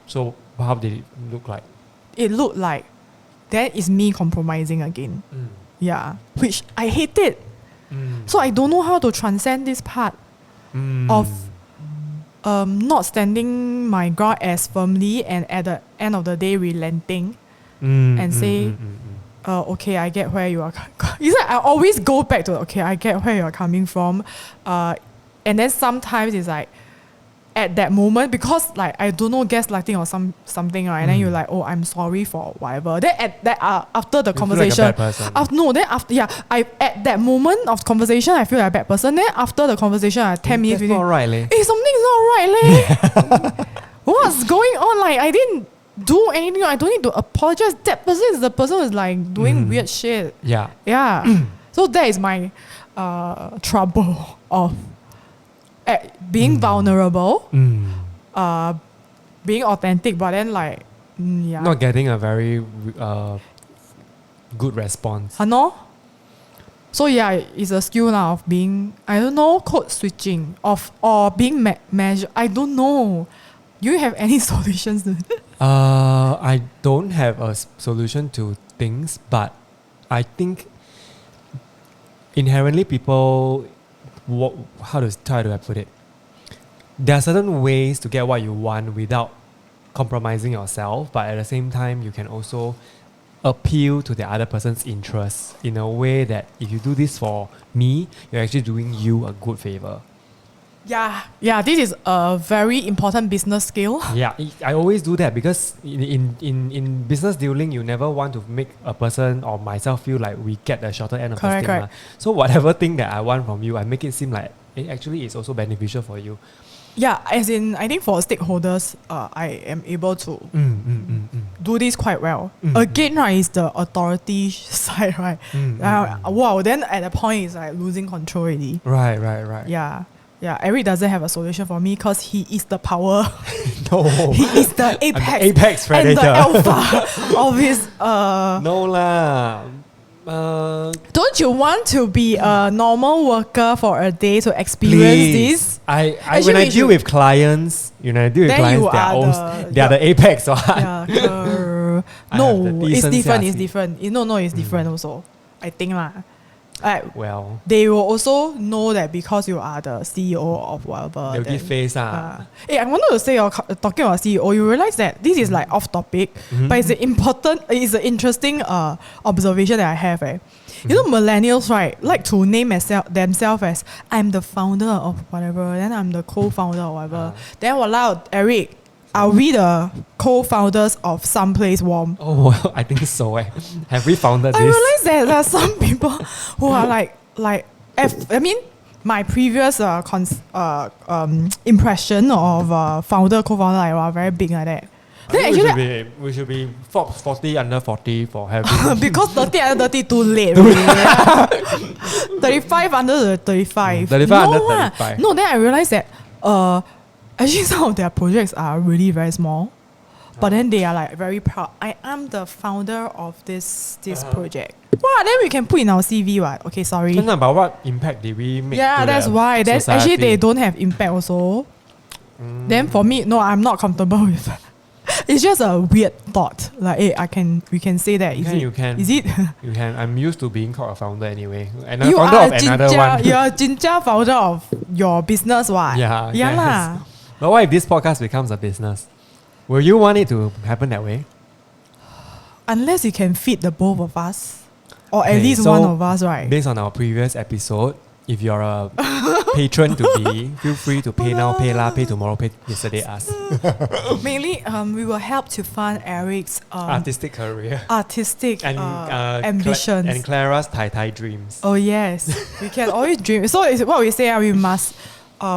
[SPEAKER 1] So how did it look like?
[SPEAKER 2] It looked like that is me compromising again. Yeah. Which I hate it. So I don't know how to transcend this part of not standing my ground as firmly and at the end of the day relenting and say, okay, I get where you are. It's like I always go back to, okay, I get where you are coming from. And then sometimes it's like, at that moment, because like I don't know, gaslighting or something, right? And then you're like, oh, I'm sorry for whatever. Then at that after the conversation,
[SPEAKER 1] like a bad person.
[SPEAKER 2] I at that moment of conversation I feel like a bad person. Then after the conversation, 10 minutes,
[SPEAKER 1] that's not right, leh.
[SPEAKER 2] Hey, something's not right, leh. What's going on? Like I didn't do anything. I don't need to apologize. That person is the person who's like doing weird shit.
[SPEAKER 1] Yeah.
[SPEAKER 2] So that is my trouble of being vulnerable, being authentic, but then like
[SPEAKER 1] not getting a very good response.
[SPEAKER 2] No? So yeah, it's a skill now of being, I don't know, code switching or being measured. I don't know. Do you have any solutions?
[SPEAKER 1] I don't have a solution to things, but I think inherently people, how do I put it? There are certain ways to get what you want without compromising yourself, but at the same time, you can also appeal to the other person's interests in a way that if you do this for me, you're actually doing you a good favor.
[SPEAKER 2] Yeah, this is a very important business skill.
[SPEAKER 1] Yeah, I always do that because in business dealing, you never want to make a person or myself feel like we get the shorter end of the stick.
[SPEAKER 2] Correct.
[SPEAKER 1] So whatever thing that I want from you, I make it seem like it actually is also beneficial for you.
[SPEAKER 2] Yeah, as in, I think for stakeholders, I am able to do this quite well. Again, right, is the authority side, right? Wow, then at the point, it's like losing control already.
[SPEAKER 1] Right.
[SPEAKER 2] Yeah, Eric doesn't have a solution for me because he is the power.
[SPEAKER 1] No.
[SPEAKER 2] He is the apex.
[SPEAKER 1] Apex predator.
[SPEAKER 2] And the alpha of his...
[SPEAKER 1] No lah.
[SPEAKER 2] Don't you want to be a normal worker for a day to experience this?
[SPEAKER 1] When I deal with clients, they are the apex.
[SPEAKER 2] No, it's different. It's different also. I think lah. They will also know that because you are the CEO of whatever.
[SPEAKER 1] They'll give face.
[SPEAKER 2] I wanted to say, talking about CEO, you realize that this is like off topic, but it's an interesting observation that I have. You know, millennials, right, like to name themselves as I'm the founder of whatever, then I'm the co-founder or whatever. Then walao, Eric, are we the co-founders of Someplace Warm?
[SPEAKER 1] Oh, well, I think so. Have we founded this?
[SPEAKER 2] I realize that there are some people who are my previous impression of founder, co-founder, are very big like that.
[SPEAKER 1] We should be 40 under 40 for having
[SPEAKER 2] because 30 under 30 too late. 35 under 35.
[SPEAKER 1] 35 under 35.
[SPEAKER 2] No, then I realized that actually some of their projects are really very small. But then they are like very proud. I am the founder of this project. Wow, then we can put in our CV, right? Okay, sorry.
[SPEAKER 1] But what impact did we make?
[SPEAKER 2] Yeah, that's why. That's actually they don't have impact also. Then for me, no, I'm not comfortable with that. It's just a weird thought. Like, hey, we can say that.
[SPEAKER 1] You can.
[SPEAKER 2] Is it?
[SPEAKER 1] You can. I'm used to being called a founder anyway. And
[SPEAKER 2] You
[SPEAKER 1] founder
[SPEAKER 2] are
[SPEAKER 1] of another one.
[SPEAKER 2] You're a ginger founder of your business, what?
[SPEAKER 1] Yeah.
[SPEAKER 2] Lah.
[SPEAKER 1] But what if this podcast becomes a business? Will you want it to happen that way?
[SPEAKER 2] Unless you can feed the both of us. Or at least one of us, right?
[SPEAKER 1] Based on our previous episode, if you're a patron to be, feel free to pay now, pay la, pay tomorrow, pay yesterday us.
[SPEAKER 2] Mainly, we will help to fund Eric's
[SPEAKER 1] artistic career.
[SPEAKER 2] Artistic
[SPEAKER 1] and
[SPEAKER 2] ambitions.
[SPEAKER 1] And Clara's Thai dreams.
[SPEAKER 2] Oh yes. We can always dream. So it's what we say, we must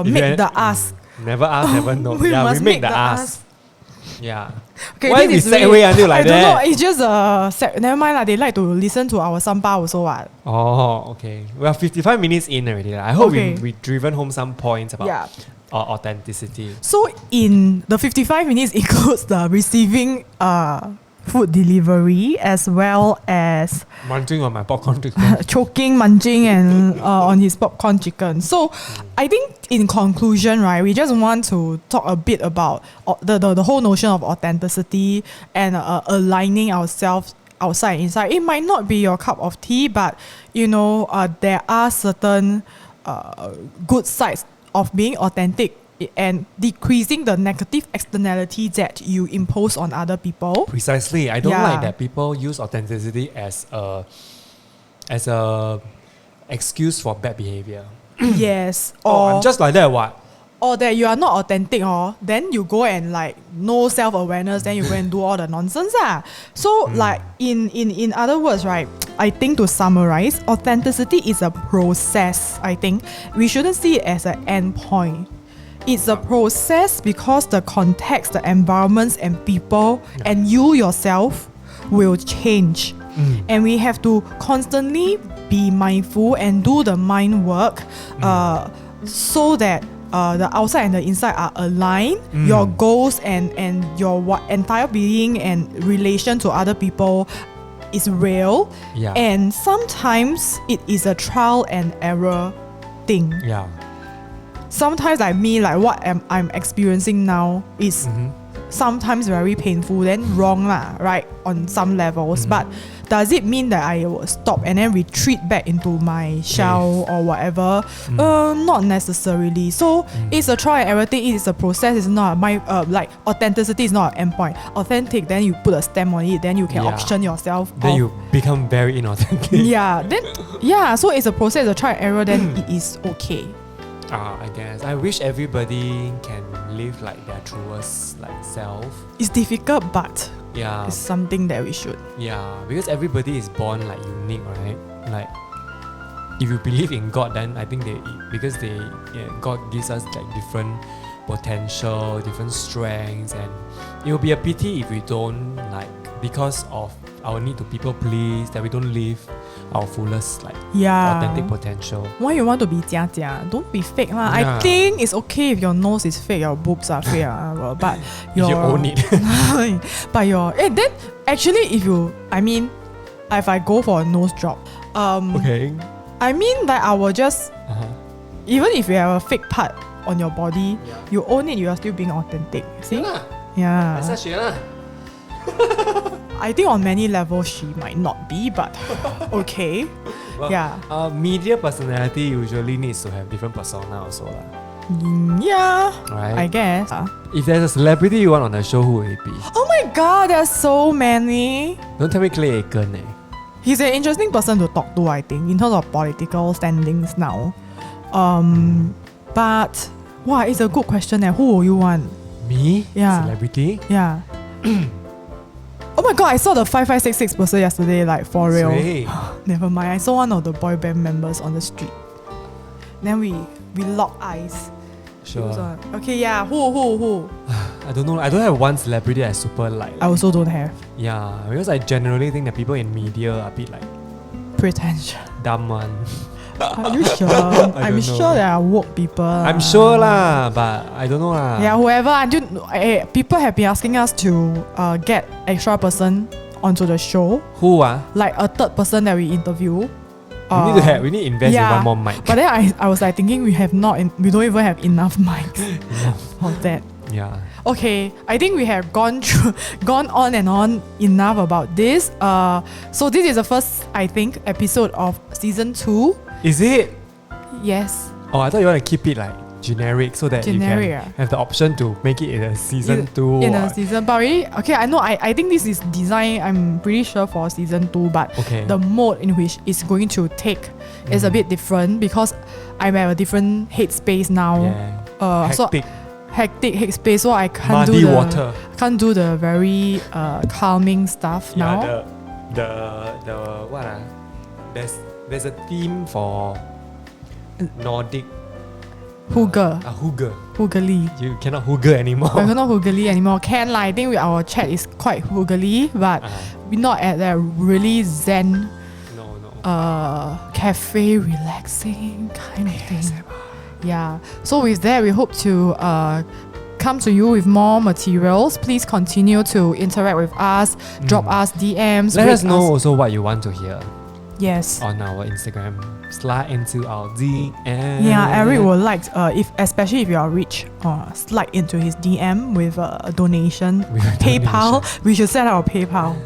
[SPEAKER 2] make the ask.
[SPEAKER 1] Never ask, never know.
[SPEAKER 2] We
[SPEAKER 1] make the ask. Yeah.
[SPEAKER 2] Okay,
[SPEAKER 1] why we segue until like that?
[SPEAKER 2] I don't know. It's just never mind lah. They like to listen to our samba also. What?
[SPEAKER 1] Oh, okay. We are 55 minutes in already. I hope we've driven home some points about authenticity. So
[SPEAKER 2] in the 55 minutes includes the receiving food delivery as well as
[SPEAKER 1] munching on my popcorn chicken.
[SPEAKER 2] Choking, munching and on his popcorn chicken. So I think in conclusion, right, we just want to talk a bit about the whole notion of authenticity and aligning ourselves outside and inside. It might not be your cup of tea, but there are certain good sides of being authentic and decreasing the negative externalities that you impose on other people.
[SPEAKER 1] Precisely. I don't like that people use authenticity as a excuse for bad behavior.
[SPEAKER 2] Yes.
[SPEAKER 1] Or I'm just like that, what?
[SPEAKER 2] or that you are not authentic, then you go and like no self-awareness, then you go and do all the nonsense. So like in other words, right, I think to summarize, authenticity is a process. I think we shouldn't see it as an end point. It's a process because the context, the environments and people and you yourself will change. And we have to constantly be mindful and do the mind work so that the outside and the inside are aligned. Your goals and your entire being and relation to other people is real. And sometimes it is a trial and error thing. Sometimes like me, like what I'm experiencing now is sometimes very painful, then wrong lah, right, on some levels. But does it mean that I will stop and then retreat back into my shell or whatever? Not necessarily. So it's a trial and error thing. It is a process. It's not like authenticity is not an endpoint. Authentic, then you put a stamp on it, then you can auction yourself.
[SPEAKER 1] Then you become very inauthentic.
[SPEAKER 2] So it's a process, a trial and error, then it is okay.
[SPEAKER 1] I guess I wish everybody can live like their truest like self.
[SPEAKER 2] It's difficult, but it's something that we should.
[SPEAKER 1] Because everybody is born like unique, right? Like if you believe in God, then I think God gives us like different potential, different strengths, and it will be a pity if we don't, like, because of our need to people please, that we don't live our fullest like authentic potential.
[SPEAKER 2] Why you want to be jia? Don't be fake lah. I think it's okay if your nose is fake, your boobs are fake, but
[SPEAKER 1] if you own it.
[SPEAKER 2] But then actually if I go for a nose job, I mean that I will just even if you have a fake part on your body, you own it, you are still being authentic. See? I think on many levels she might not be, but okay.
[SPEAKER 1] Well, media personality usually needs to have different persona also lah.
[SPEAKER 2] Right? I guess.
[SPEAKER 1] If there's a celebrity you want on the show, who would it be?
[SPEAKER 2] Oh my god, there's so many.
[SPEAKER 1] Don't tell me Clay Aiken.
[SPEAKER 2] He's an interesting person to talk to, I think, in terms of political standings now. But wow, it's a good question. Who will you want?
[SPEAKER 1] Me? Celebrity?
[SPEAKER 2] Oh my god, I saw the 5566 person yesterday, like for real. Never mind, I saw one of the boy band members on the street. Then we locked eyes.
[SPEAKER 1] Sure.
[SPEAKER 2] Okay, who?
[SPEAKER 1] I don't know. I don't have one celebrity I super like.
[SPEAKER 2] I also don't have.
[SPEAKER 1] Because I generally think that people in media are a bit like
[SPEAKER 2] pretentious.
[SPEAKER 1] Dumb one.
[SPEAKER 2] Are you sure? I'm sure there are woke people.
[SPEAKER 1] I'm sure lah, but I don't know lah.
[SPEAKER 2] Whoever. People have been asking us to get extra person onto the show.
[SPEAKER 1] Who
[SPEAKER 2] Like a third person that we interview.
[SPEAKER 1] We need to invest in one more mic.
[SPEAKER 2] But then I was like thinking we don't even have enough mics for that. Okay, I think we have gone on and on enough about this. So this is the first, I think, episode of season 2.
[SPEAKER 1] Is it?
[SPEAKER 2] Yes.
[SPEAKER 1] Oh, I thought you want to keep it like generic so that you can have the option to make it in a season 2.
[SPEAKER 2] In a season, but really, okay, I know. I think this is designed, I'm pretty sure, for season 2, but the mode in which it's going to take is a bit different because I'm at a different headspace now. Hectic headspace, so I can't do the very calming stuff now.
[SPEAKER 1] The what there's a theme for Nordic
[SPEAKER 2] Hoogly.
[SPEAKER 1] You cannot hooger anymore.
[SPEAKER 2] I cannot hoogly anymore. Can I think our chat is quite hoogly, but we're not at that really zen cafe relaxing kind of thing. So with that, we hope to come to you with more materials. Please continue to interact with us, drop us DMs.
[SPEAKER 1] Let us know also what you want to hear.
[SPEAKER 2] Yes.
[SPEAKER 1] On our Instagram, slide into our DM.
[SPEAKER 2] Eric will like, especially if you are rich, slide into his DM with a donation. PayPal. We should set our PayPal.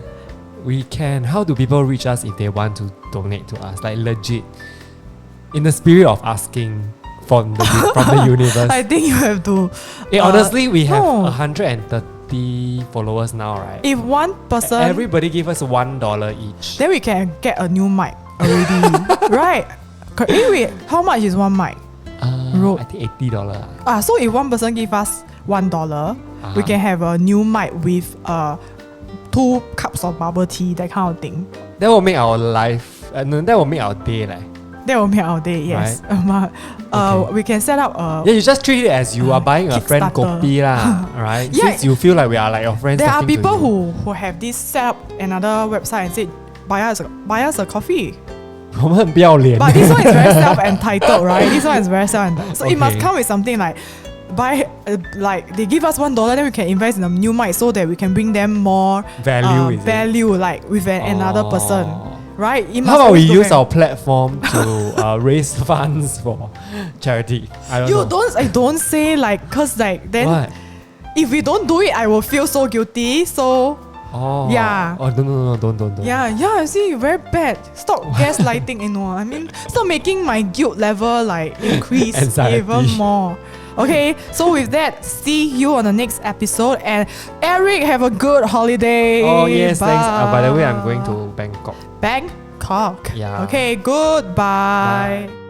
[SPEAKER 1] We can. How do people reach us if they want to donate to us? Like legit, in the spirit of asking from the universe.
[SPEAKER 2] I think you have to.
[SPEAKER 1] Honestly, we have 130 followers now, right?
[SPEAKER 2] If one person,
[SPEAKER 1] everybody give us $1 each,
[SPEAKER 2] then we can get a new mic already. Right? Anyway, how much is one mic? Rode.
[SPEAKER 1] I think $80.
[SPEAKER 2] So if one person give us $1, we can have a new mic with 2 cups of bubble tea, that kind of thing.
[SPEAKER 1] That will make our life. No, that will make our day, like.
[SPEAKER 2] That will make our day, yes.
[SPEAKER 1] Okay.
[SPEAKER 2] We can set up a...
[SPEAKER 1] Yeah, you just treat it as you are buying a friend
[SPEAKER 2] Kickstarter.
[SPEAKER 1] kopi lah, right?
[SPEAKER 2] Yeah.
[SPEAKER 1] Since you feel like we are like your friends.
[SPEAKER 2] There are
[SPEAKER 1] talking to
[SPEAKER 2] people
[SPEAKER 1] you.
[SPEAKER 2] who have this set up another website and say, buy us a coffee.
[SPEAKER 1] 我们很不要脸。
[SPEAKER 2] But this one is very self-entitled, right? This one is very self-entitled. So it must
[SPEAKER 1] Okay.
[SPEAKER 2] come with something like, like they give us $1, then we can invest in a new mic so that we can bring them more
[SPEAKER 1] Value, is it?
[SPEAKER 2] value, like with another person, right? It must
[SPEAKER 1] How about we
[SPEAKER 2] always go
[SPEAKER 1] use
[SPEAKER 2] back.
[SPEAKER 1] our platform to raise funds for charity? I don't know.
[SPEAKER 2] Don't say like, cause like then
[SPEAKER 1] What?
[SPEAKER 2] if we don't do it, I will feel so guilty. So
[SPEAKER 1] Oh.
[SPEAKER 2] Yeah.
[SPEAKER 1] Oh, no, don't.
[SPEAKER 2] yeah, I see, very bad. Stop gaslighting, I mean, stop making my guilt level like increase
[SPEAKER 1] Anxiety.
[SPEAKER 2] even more. Okay, so with that, see you on the next episode. And Eric, have a good holiday.
[SPEAKER 1] Oh, yes, thanks. By the way, I'm
[SPEAKER 2] Bye.
[SPEAKER 1] going to Bangkok.
[SPEAKER 2] Bangkok.
[SPEAKER 1] Yeah.
[SPEAKER 2] Okay, goodbye.
[SPEAKER 1] Bye.